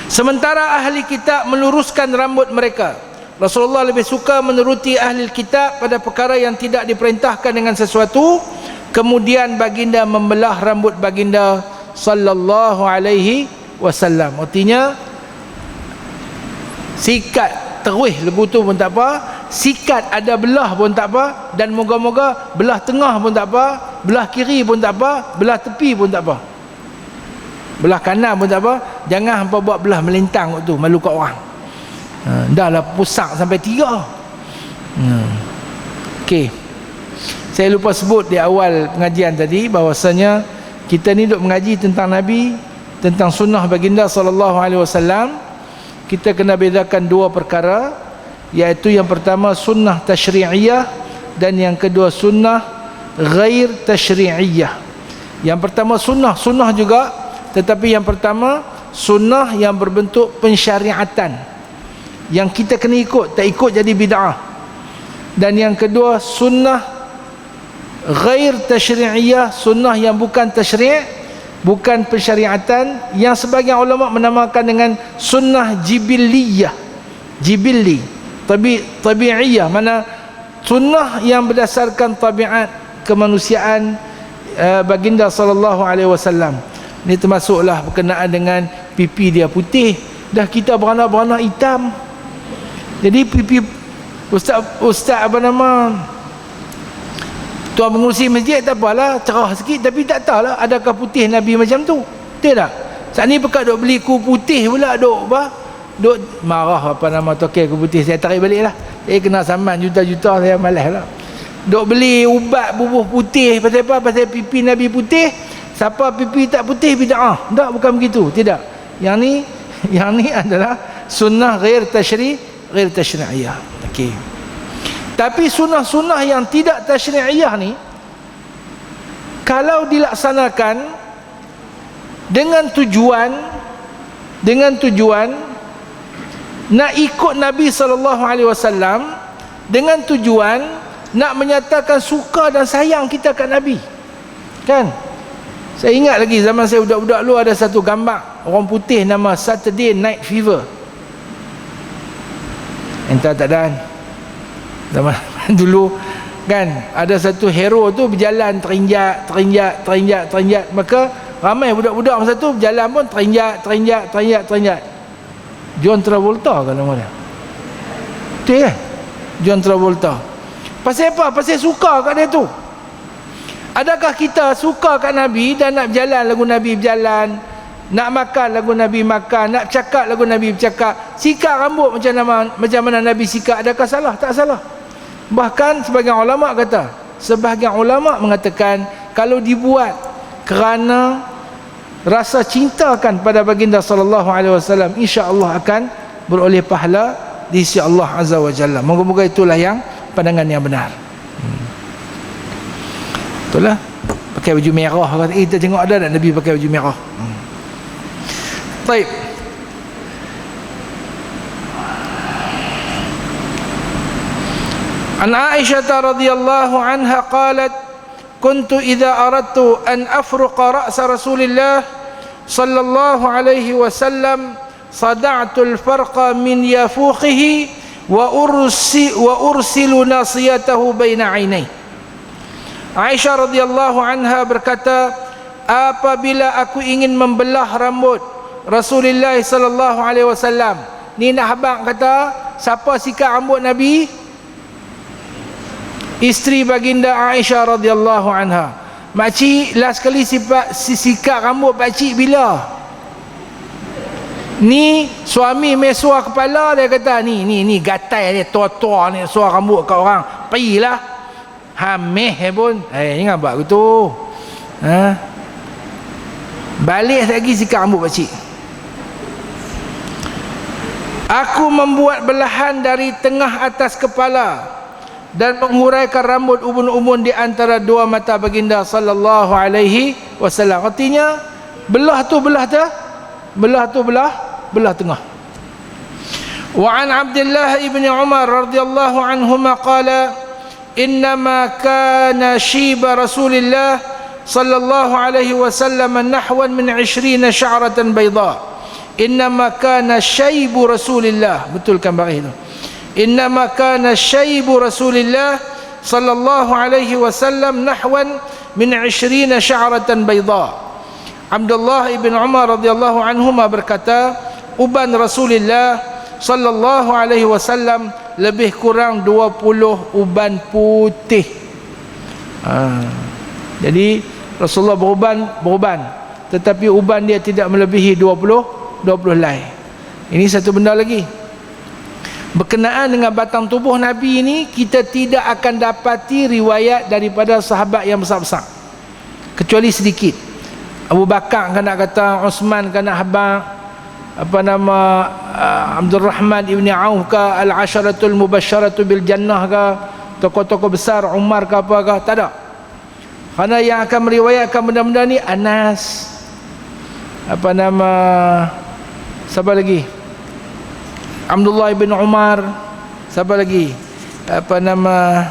Sementara ahli kitab meluruskan rambut mereka. Rasulullah lebih suka menuruti ahli kitab pada perkara yang tidak diperintahkan dengan sesuatu. Kemudian baginda membelah rambut baginda sallallahu alaihi wasallam. Artinya sikat terus lebu tu pun tak apa, sikat ada belah pun tak apa, dan moga-moga belah tengah pun tak apa, belah kiri pun tak apa, belah tepi pun tak apa, belah kanan pun tak apa. Jangan hampa buat belah melintang tu, malu kat orang. Dah lah pusak sampai 3. Okey, saya lupa sebut di awal pengajian tadi bahawasanya kita ni duk mengaji tentang Nabi, tentang sunnah baginda sallallahu alaihi wasallam. Kita kena bedakan dua perkara, iaitu yang pertama sunnah tashri'iyah dan yang kedua sunnah ghair tashri'iyah. Yang pertama sunnah juga, tetapi yang pertama sunnah yang berbentuk pensyariatan, yang kita kena ikut, tak ikut jadi bid'ah. Dan yang kedua sunnah ghair tashri'iyah, sunnah yang bukan tashri', bukan pensyariatan, yang sebagian ulama menamakan dengan sunnah jibiliyah, jibilli, tabi'iyah, mana sunnah yang berdasarkan tabiat kemanusiaan baginda sallallahu alaihi wasallam. Ini termasuklah berkenaan dengan pipi dia putih, dah kita beranak-beranak hitam. Jadi pipi ustaz apa nama, tuan pengurusi masjid tak apalah, cerah sikit, tapi tak tahulah adakah putih Nabi macam tu. Betul tak? Saat ni pekat duk beli kuih putih pula, duk apa? Duk marah apa nama tokek kuih putih, saya tarik balik lah. Kena saman juta-juta, saya malas lah. Duk beli ubat bubuh putih, pasal apa? Pasal pipi Nabi putih. Siapa pipi tak putih bid'ah. Tak, bukan begitu, tidak. Yang ni adalah sunnah ghair tasyri'iyah. Okey. Tapi sunnah-sunnah yang tidak tasyri'iyah ni, kalau dilaksanakan dengan tujuan nak ikut Nabi SAW, dengan tujuan nak menyatakan suka dan sayang kita kat Nabi, kan? Saya ingat lagi zaman saya budak-budak dulu, ada satu gambar orang putih nama Saturday Night Fever. Entah tak ada zaman dulu kan, ada satu hero tu berjalan terinjak, maka ramai budak-budak masa tu berjalan pun terinjak. John Travolta kan nama dia. Betul kan? John Travolta. Pasal apa? Pasal suka kat dia tu. Adakah kita suka kat Nabi dan nak berjalan lagu Nabi berjalan, nak makan lagu Nabi makan, nak cakap lagu Nabi bercakap, sikat rambut macam mana Nabi sikat, adakah salah? Tak salah. Bahkan sebagian ulama mengatakan kalau dibuat kerana rasa cintakan pada baginda sallallahu alaihi wasallam, insya-Allah akan beroleh pahala di sisi Allah azza wa jalla. Moga-moga itulah yang pandangan yang benar. Itulah, pakai baju merah, kita tengok ada tak Nabi pakai baju merah. Baik. An Aisyah radhiyallahu anha qalat kuntu idza aradtu an afruqa ra'sa Rasulillah sallallahu alaihi wasallam sada'tu al-farqa min yafuqihi wa ursilu nasiyatahu baina 'ainai. Aisyah radhiyallahu anha berkata, apabila aku ingin membelah rambut Rasulullah sallallahu alaihi wasallam, ni nak habaq kata siapa sikat rambut Nabi? Isteri baginda Aisyah radhiyallahu anha. Makcik last kali sikat rambut pakcik bila? Ni suami mesua kepala, dia kata ni gatai dia tua-tua ni suar rambut kat orang. Pergilah. Hameh pun. Jangan buat begitu. Balik lagi sikat rambut pakcik. Aku membuat belahan dari tengah atas kepala dan menghuraikan rambut ubun-ubun di antara dua mata baginda sallallahu alaihi wasallam. Artinya belah tengah. Wa an Abdullah ibn Umar radhiyallahu anhuma qala innama kana shiba Rasulillah sallallahu alaihi wasallam nahwan min 20 sya'ratan bayda. Innama kana shaybu Rasulillah, betulkan baris itu. Innama kana shaybu Rasulillah sallallahu alaihi wasallam nahwan min 20 sya'ratan bayda. Abdullah ibn Umar radhiyallahu anhuma berkata, uban Rasulullah sallallahu alaihi wasallam lebih kurang 20 uban putih. Jadi Rasulullah beruban, tetapi uban dia tidak melebihi 20 helai. Ini satu benda lagi. Berkenaan dengan batang tubuh Nabi ini, kita tidak akan dapati riwayat daripada sahabat yang besar-besar, kecuali sedikit. Abu Bakar kan nak kata, Osman kan nak habaq, apa nama, Abdul Rahman ibn Auf ke, Al-Asharatul Mubasyaratu bil Jannah ke, tokoh-tokoh besar, Umar ke apa ke, tak ada. Kerana yang akan meriwayatkan benda-benda ni Anas, apa nama, siapa lagi, Abdullah ibn Umar, siapa lagi, apa nama,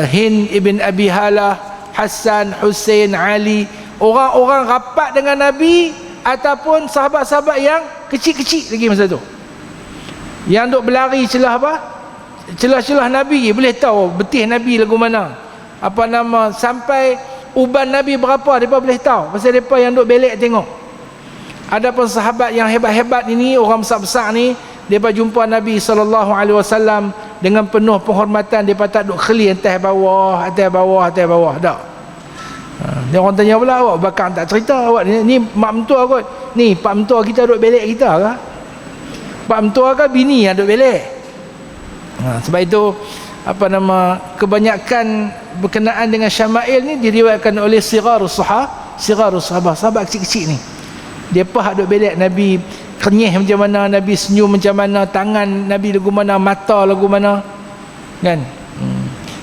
Hind ibn Abi Halah, Hassan, Hussein, Ali. orang-orang rapat dengan Nabi ataupun sahabat-sahabat yang kecil-kecil lagi masa tu, yang duk berlari celah apa, celah-celah Nabi, boleh tahu betih Nabi lagu mana, apa nama, sampai uban Nabi berapa mereka boleh tahu, pasal mereka yang duk belek tengok. Adapun sahabat yang hebat-hebat ini, orang besar-besar ni, mereka jumpa Nabi SAW dengan penuh penghormatan, mereka tak duk kheli atas bawah, atas bawah, atas bawah, tak. Dia orang tanya pula, awak bakal tak cerita, awak ni mak mentua kot, ni pak mentua kita duk belek kita ke? Pak mentua ke bini yang duk belek? Sebab itu apa nama, kebanyakan berkenaan dengan syama'il ni diriwayatkan oleh sigharus sahabah, sahabat kecil-kecil ni. Depa hak duk belek Nabi kenyih macam mana, Nabi senyum macam mana, tangan Nabi lagu mana, mata lagu mana, kan?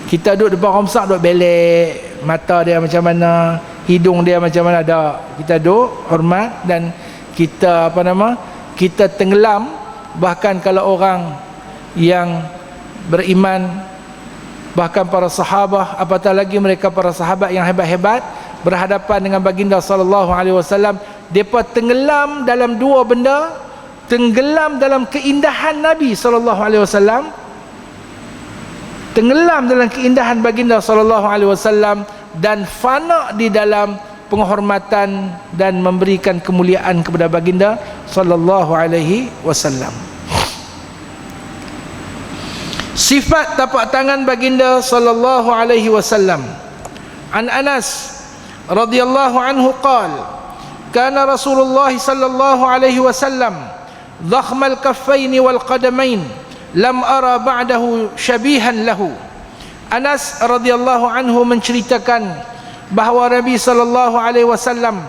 Kita duduk depan orang besar duk belek, mata dia macam mana, hidung dia macam mana, tak. Kita duduk hormat dan kita apa nama, kita tenggelam. Bahkan kalau orang yang beriman, bahkan para sahabat, apatah lagi mereka para sahabat yang hebat-hebat berhadapan dengan baginda sallallahu alaihi wasallam, depa tenggelam dalam dua benda, tenggelam dalam keindahan Nabi sallallahu alaihi wasallam, tenggelam dalam keindahan baginda sallallahu alaihi wasallam, dan fana di dalam penghormatan dan memberikan kemuliaan kepada baginda sallallahu alaihi wasallam. Sifat tapak tangan baginda sallallahu alaihi wasallam. An Anas radhiyallahu anhu qala kana Rasulullah sallallahu alaihi wasallam dhakhmal kaffain wal qadamain lam ara ba'dahu syabihan lahu. Anas radhiyallahu anhu menceritakan bahawa Nabi sallallahu alaihi wasallam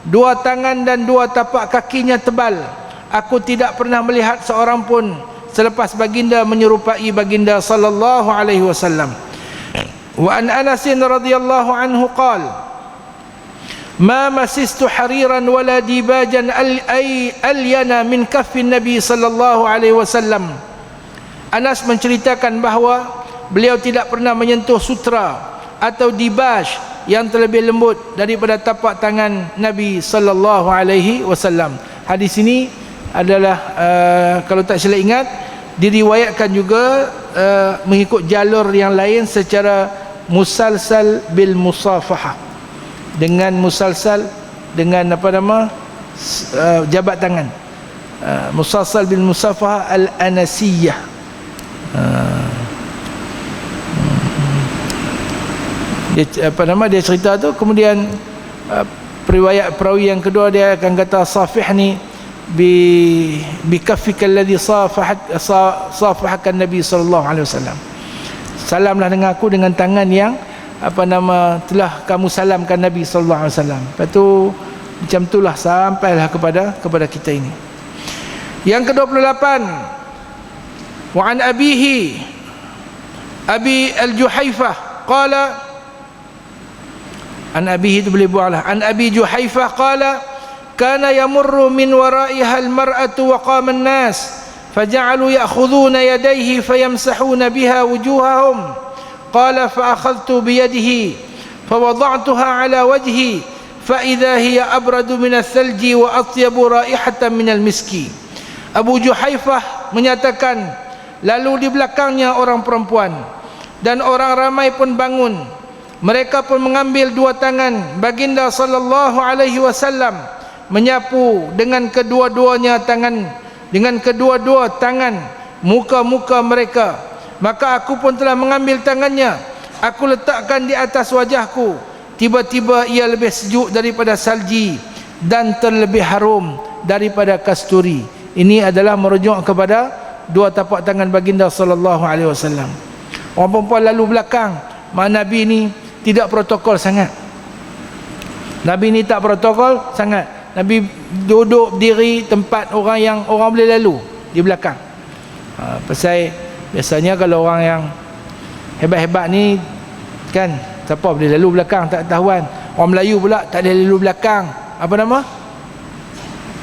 dua tangan dan dua tapak kakinya tebal. Aku tidak pernah melihat seorang pun selepas baginda menyerupai baginda sallallahu alaihi wasallam. Wa an Anas radhiyallahu anhu qala ma masistu hariran wala dibajan alyana min kaffin Nabi sallallahu alaihi wasallam. Anas menceritakan bahawa beliau tidak pernah menyentuh sutra atau dibaj yang terlebih lembut daripada tapak tangan Nabi sallallahu alaihi wasallam. Hadis ini adalah kalau tak silap ingat diriwayatkan juga mengikut jalur yang lain secara musalsal bil musafahah, dengan musalsal dengan apa nama, jabat tangan, musalsal bil musafahah al anasiyah. Dia apa nama, dia cerita tu, kemudian riwayat perawi yang kedua dia akan kata safihni bi kaffika alladhi safahakan Nabi sallallahu alaihi wasallam. Salamlah dengan aku dengan tangan yang apa nama telah kamu salamkan Nabi sallallahu alaihi wasallam. Lepas tu macam itulah sampailah kepada kita ini. Yang ke-28, wa an abihi Abi al-Juhaifah qala, an abihi itu boleh buanglah, an Abi Juhaifah qala kana yamurru min waraiha al-mar'atu wa qama an-nas faja'alu ya'khudhuna yadayhi fayamsahuna biha wujuhahum. Qala fa akhadhtu bi yadihi fa wada'tuha ala wajhi fa idha hiya abradu min ath-thalji wa atyabu raihatan min al-miski. Abu Juhaifah menyatakan, lalu di belakangnya orang perempuan dan orang ramai pun bangun. Mereka pun mengambil dua tangan baginda sallallahu alaihi wasallam, menyapu dengan kedua-duanya tangan, dengan kedua-dua tangan muka-muka mereka. Maka aku pun telah mengambil tangannya, aku letakkan di atas wajahku. Tiba-tiba ia lebih sejuk daripada salji dan terlebih harum daripada kasturi. Ini adalah merujuk kepada dua tapak tangan baginda sallallahu alaihi wasallam. Orang perempuan lalu belakang, mana Nabi ni tidak protokol sangat. Nabi ni tak protokol sangat. Nabi duduk berdiri tempat orang yang orang boleh lalu di belakang. Pasal biasanya kalau orang yang hebat-hebat ni kan, siapa boleh lalu belakang tak ketahuan. Orang Melayu pula tak boleh lalu belakang. Apa nama?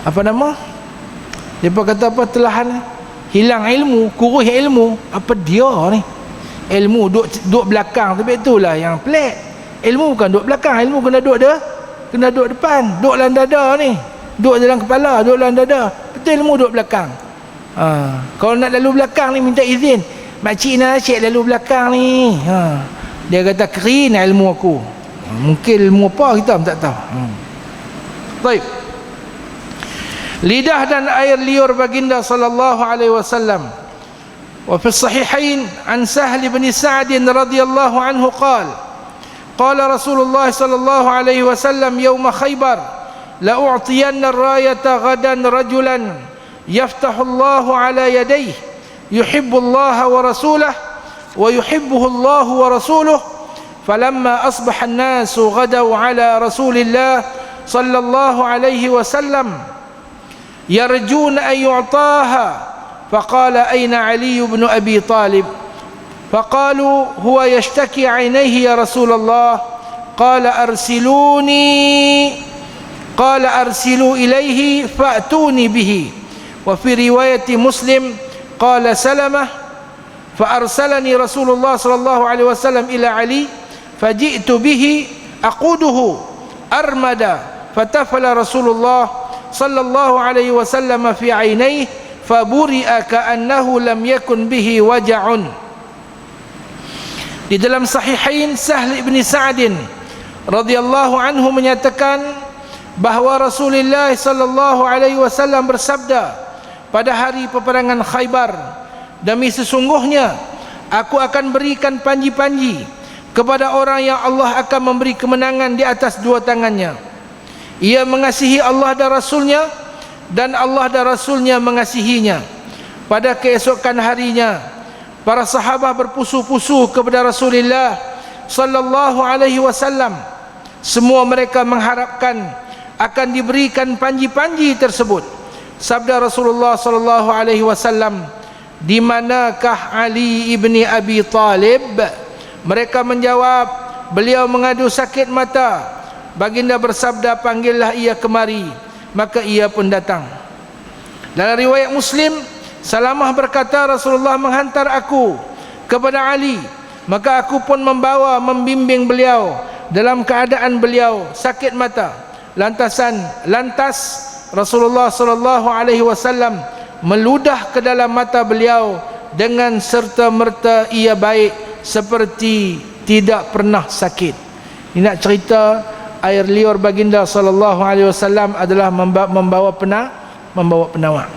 Apa nama? Depa kata apa, telahan hilang ilmu, kurus ilmu. Apa dia ni? Ilmu duduk belakang, tapi itulah yang pelik. Ilmu bukan duduk belakang, ilmu kena duduk kena duduk depan, duduk dalam dada ni, duduk dalam kepala, duduk dalam dada. Betul ilmu duduk belakang. Kalau nak lalu belakang ni minta izin, makcik nak asyik lalu belakang ni. Dia kata keren ilmu aku. Mungkin ilmu apa kita tak tahu. Baik. Lidah dan air liur baginda sallallahu alaihi wasallam. Wa fi sahihain an Sahal bin Sa'd radhiyallahu anhu qala Rasulullah sallallahu alaihi wasallam yawm Khaybar la u'tiyanna ar-rayata ghadan rajulan yaftahu Allah ala yadayhi yuhibbu Allah wa rasulahu wa yuhibbuhu Allah wa rasuluhu falamma asbaha an-nas ghadaw ala Rasulillah sallallahu alaihi wasallam yarjun an yu'taha faqala ayna Ali ibn Abi Talib faqalu huwa yashtaki 'ainayhi ya Rasulullah qala arsilu ilayhi fa'tuni bihi wa fi riwayati Muslim qala Salamah fa arsalani Rasulullah sallallahu alaihi wasallam ila Ali faji'tu bihi aquduhu armada fatafala Rasulullah sallallahu alaihi wasallam fi 'ainayhi faburi'a ka'annahu lam yakun bihi waja'un. Di dalam sahihain Sahl bin Sa'd radhiyallahu anhu menyatakan bahawa Rasulullah sallallahu alaihi wasallam bersabda pada hari peperangan Khaybar, demi sesungguhnya aku akan berikan panji-panji kepada orang yang Allah akan memberi kemenangan di atas dua tangannya. Ia mengasihi Allah dan Rasulnya, dan Allah dan Rasulnya mengasihinya. Pada keesokan harinya para sahabat berpusu-pusu kepada Rasulullah sallallahu alaihi wasallam. Semua mereka mengharapkan akan diberikan panji-panji tersebut. Sabda Rasulullah sallallahu alaihi wasallam, di manakah Ali ibni Abi Talib? Mereka menjawab, beliau mengadu sakit mata. Baginda bersabda, panggillah ia kemari. Maka ia pun datang. Dalam riwayat Muslim, Salamah berkata, Rasulullah menghantar aku kepada Ali, maka aku pun membimbing beliau dalam keadaan beliau sakit mata. Lantas Rasulullah sallallahu alaihi wasallam meludah ke dalam mata beliau dengan serta-merta ia baik seperti tidak pernah sakit. Ini nak cerita air liur baginda sallallahu alaihi wasallam adalah membawa penawar.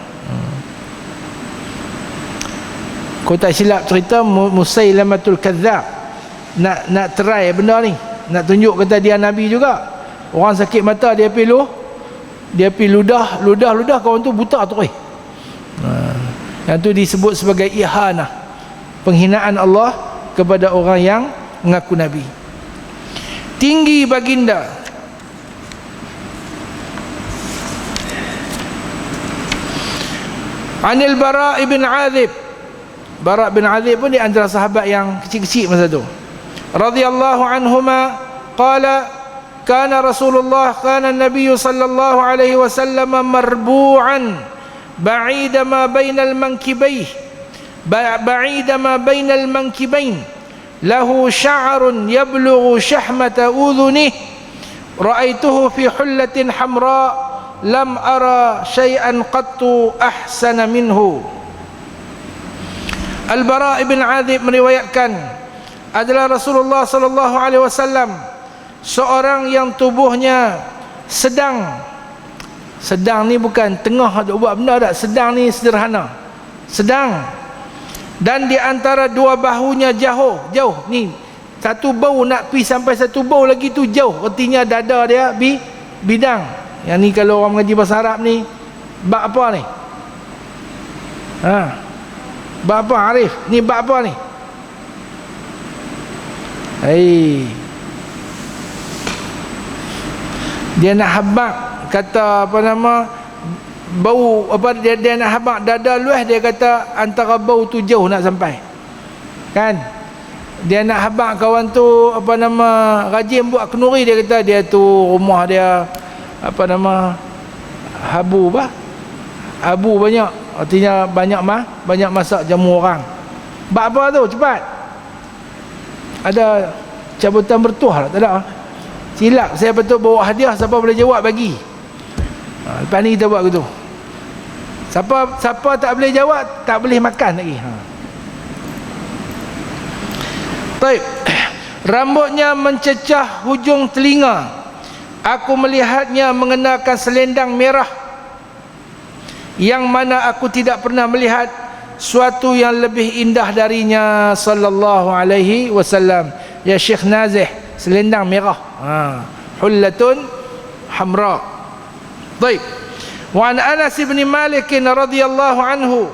Kau tak silap cerita Musailamatul Kadzdzab nak try benda ni, nak tunjuk kata dia nabi juga. Orang sakit mata dia pergi ludah kawan tu buta tu. Yang tu disebut sebagai ihanah, penghinaan Allah kepada orang yang mengaku nabi. Tinggi baginda. Anil Bara' ibn Azib. Bara' bin Azib pun di antara sahabat yang kecil-kecil masa tu. Radhiyallahu anhuma qala kana Nabi sallallahu alaihi wasallam marbu'an ba'ida ma bainal mankibayn lahu sya'run yablughu syahmata udhunih ra'aituhu fi hullatin hamra lam ara syai'an qattu ahsana minhu. Al-Bara' ibn Azib meriwayatkan adalah Rasulullah sallallahu alaihi wasallam seorang yang tubuhnya sedang ni bukan tengah duk buat benda tak, sedang ni sederhana, sedang, dan di antara dua bahunya jauh ni, satu bau nak pi sampai satu bau lagi tu jauh, artinya dada dia bidang. Yang ni kalau orang mengaji bahasa Arab ni bab apa ni? Bab apa Arif? Ni bab apa ni? Dia nak habaq kata apa nama bau apa dia nak habaq dada luas, dia kata antara bau tu jauh nak sampai. Kan? Dia nak habaq kawan tu apa nama rajin buat kenuri, dia kata dia tu rumah dia apa nama habu banyak, artinya banyak masak jamu orang. Bab apa tu? Cepat. Ada cabutan bertuah tak ada? Silap, saya betul bawa hadiah, siapa boleh jawab bagi. Lepas ni kita buat begitu. Siapa tak boleh jawab, tak boleh makan lagi. Baik. Rambutnya mencecah hujung telinga. Aku melihatnya mengenakan selendang merah, yang mana aku tidak pernah melihat suatu yang lebih indah darinya sallallahu alaihi wasallam. Ya Syekh Nazih, selendang merah. Hullatun hamra. Baik. Wa an Anas bin Malik radhiyallahu anhu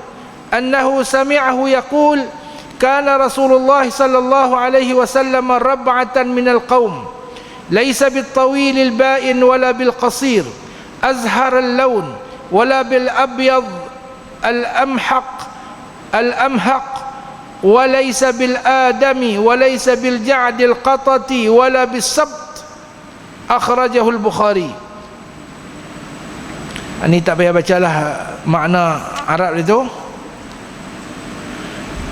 annahu sami'ahu yaqul kana Rasulullah sallallahu alaihi wasallam rab'atan minal qaum laysa bit-tawil al-ba'in wala bil-qasir azhar al-lawn wala bil-abyad al-amhaq وليس بالآدم وليس بالجعد القطة ولا بالسبط أخرجه البخاري. Ini tak payah bacalah makna Arab itu.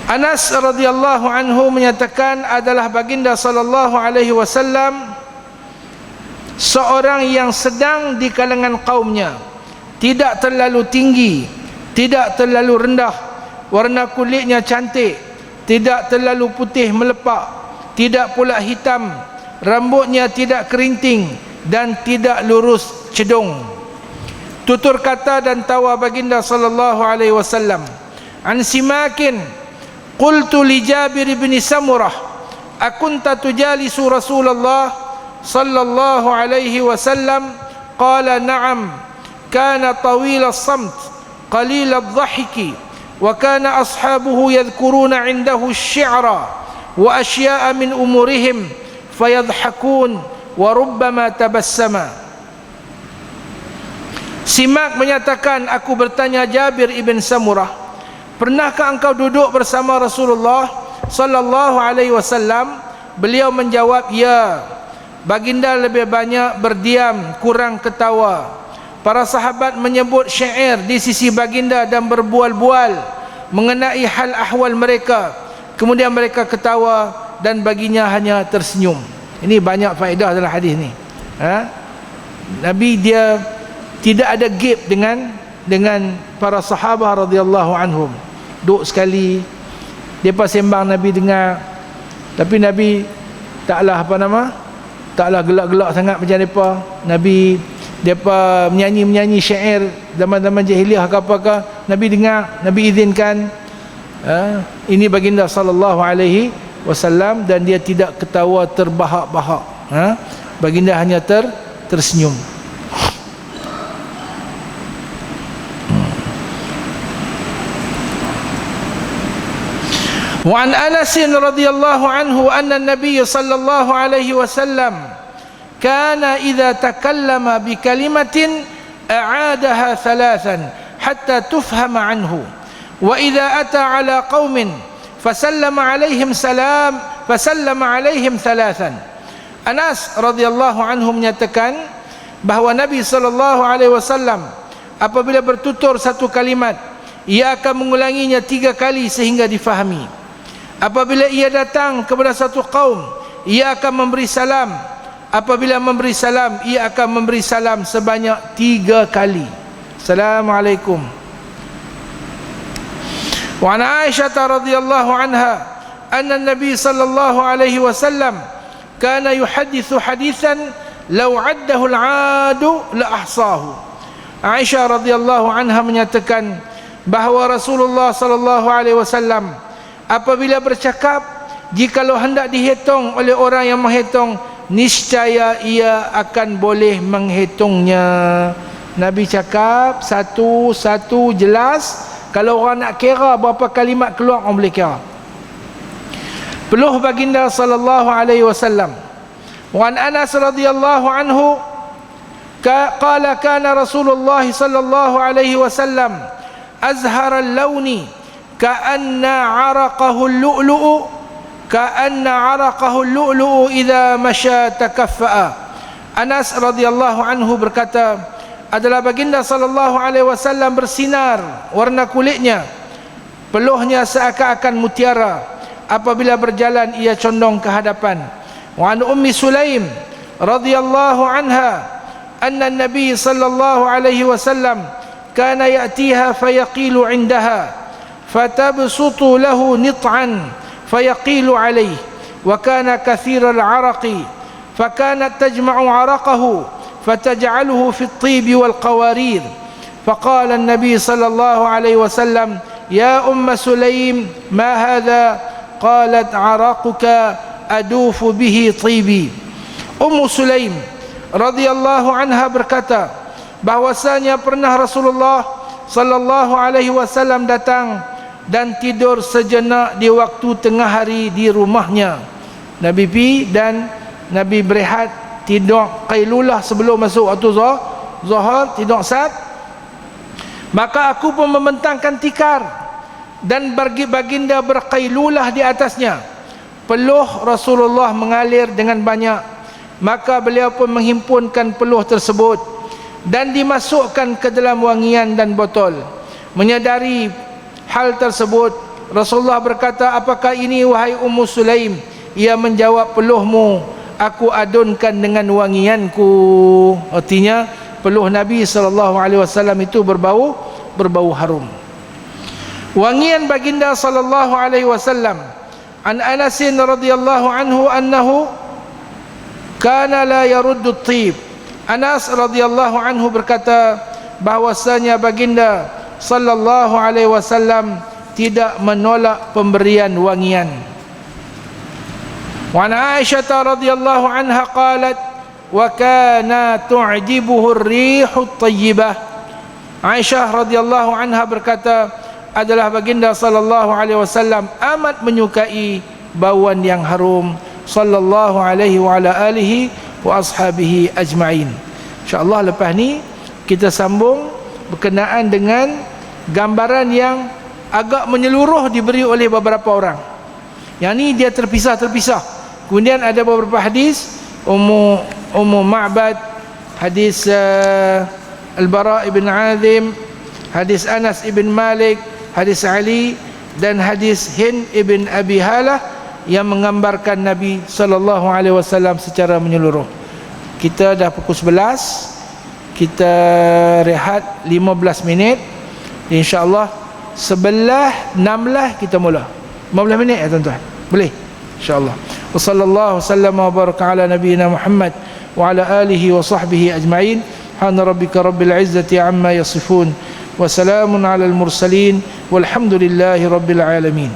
Anas radhiyallahu anhu menyatakan adalah baginda sallallahu alaihi wasallam seorang yang sedang di kalangan kaumnya, tidak terlalu tinggi, tidak terlalu rendah, warna kulitnya cantik, tidak terlalu putih melepak, tidak pula hitam, rambutnya tidak kerinting dan tidak lurus cedung. Tutur kata dan tawa baginda sallallahu alaihi wasallam. An Simakin qultu li Jabir bin Samurah akunta tujalisu Rasulullah sallallahu alaihi wasallam qala na'am kana tawil as-samt qalil ad-dhahiki wa kana ashabuhu yadhkuruna 'indahu asy-syi'ra wa asya'a min umurihim fayadhhakun wa rubbama tabassama. Simak menyatakan, aku bertanya Jabir ibn Samurah, pernahkah engkau duduk bersama Rasulullah sallallahu alaihi wasallam? Beliau menjawab, ya. Baginda lebih banyak berdiam, kurang ketawa. Para sahabat menyebut syair di sisi baginda dan berbual-bual mengenai hal ahwal mereka. Kemudian mereka ketawa dan baginya hanya tersenyum. Ini banyak faedah dalam hadis ni. Nabi dia tidak ada gap dengan para sahabat radhiyallahu anhum. Duduk sekali, depa sembang Nabi dengar. Tapi Nabi taklah taklah gelak-gelak sangat macam depa. Nabi depa menyanyi syair zaman-zaman jahiliah ke apakah, Nabi dengar, Nabi izinkan. Ini baginda sallallahu alaihi wasallam dan dia tidak ketawa terbahak-bahak. Baginda hanya tersenyum. وعن أنس رضي الله عنه أن النبي صلى الله عليه وسلم كان إذا تكلم بكلمة أعادها ثلاثا حتى تفهم عنه وإذا أتى على قوم فسلم عليهم ثلاثا. Anas radhiyallahu anhu menyatakan bahawa Nabi sallallahu alaihi wasallam apabila bertutur satu kalimat, ia akan mengulanginya 3 kali sehingga difahami. Apabila ia datang kepada satu kaum, ia akan memberi salam. Apabila memberi salam, ia akan memberi salam sebanyak 3 kali. Assalamualaikum. Wa an Aisyah radhiyallahu anha anna Nabi sallallahu alaihi wasallam kana yuhaddithu hadithan law 'addahu al-'adu la ahsahu. Aisyah radhiyallahu anha menyatakan bahawa Rasulullah sallallahu alaihi wasallam apabila bercakap, jikalau hendak dihitung oleh orang yang menghitung, niscaya ia akan boleh menghitungnya. Nabi cakap satu-satu jelas. Kalau orang nak kira berapa kalimat keluar, orang boleh kira. Peluh baginda sallallahu alaihi wasallam. Wa an Anas radhiyallahu anhu qala kana Rasulullah sallallahu alaihi wasallam azhara al-lawni كأن عرقه اللؤلؤ إذا مشى تكفأ. Anas radhiyallahu anhu berkata, adalah baginda sallallahu alaihi wasallam bersinar warna kulitnya, peluhnya seakan-akan mutiara. Apabila berjalan ia condong ke hadapan. Wa an Ummi Sulaim radhiyallahu anha anna an-nabiy sallallahu alaihi wasallam kana ya'tiha fayaqilu 'indaha fatabsutu lahu nit'an fayaqilu alayhi wa kana kathira al-'araqi fakanat tajma'u 'araqahu fataj'aluhu fi at-tib wal qawarir faqala an-nabiy sallallahu alaihi wasallam ya Sulaim ma hadha qalat 'araquka adufu bihi tibi. Sulaim radhiyallahu anha berkata bahwasanya pernah Rasulullah sallallahu alaihi wasallam datang dan tidur sejenak di waktu tengah hari di rumahnya. Nabi pi dan Nabi berehat tidur qailulah sebelum masuk waktu zuhur, tidur sat. Maka aku pun membentangkan tikar dan bagi baginda berqailulah di atasnya. Peluh Rasulullah mengalir dengan banyak, maka beliau pun menghimpunkan peluh tersebut dan dimasukkan ke dalam wangian dan botol. Menyadari hal tersebut, Rasulullah berkata, apakah ini wahai Sulaim? Ia menjawab, peluhmu aku adunkan dengan wangianku. Artinya peluh Nabi SAW itu berbau harum. Wangian baginda SAW. An Anas radhiyallahu anhu annahu kana la yaruddu at-tib. Anas radhiyallahu anhu berkata bahwasanya baginda sallallahu alaihi wasallam tidak menolak pemberian wangian. Wa Aisyah radhiyallahu anha qalat wa kana tu'jibuhu ar-rihu at-tayyibah. Aisyah radhiyallahu anha berkata adalah baginda sallallahu alaihi wasallam amat menyukai bauan yang harum sallallahu alaihi wa ala alihi wa ashabihi ajma'in. InsyaAllah lepas ni kita sambung berkenaan dengan gambaran yang agak menyeluruh diberi oleh beberapa orang. Yang ni dia terpisah-terpisah. Kemudian ada beberapa hadis Ummu Ma'bad, hadis Al-Bara ibn Azim, hadis Anas ibn Malik, hadis Ali dan hadis Hind ibn Abi Halah yang menggambarkan Nabi sallallahu alaihi wasallam secara menyeluruh. Kita dah pukul 11, kita rehat 15 minit. InsyaAllah 11.16 kita mula. 15 minit ya tuan-tuan. Boleh? InsyaAllah. Wa sallallahu wasallam wa baraka ala nabiyyina Muhammad wa ala alihi wa sahbihi ajma'in. Subhana rabbika rabbil izzati amma yasifun wa salamun ala al-mursalin walhamdulillahi rabbil alamin.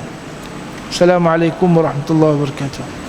Assalamualaikum warahmatullahi wabarakatuh.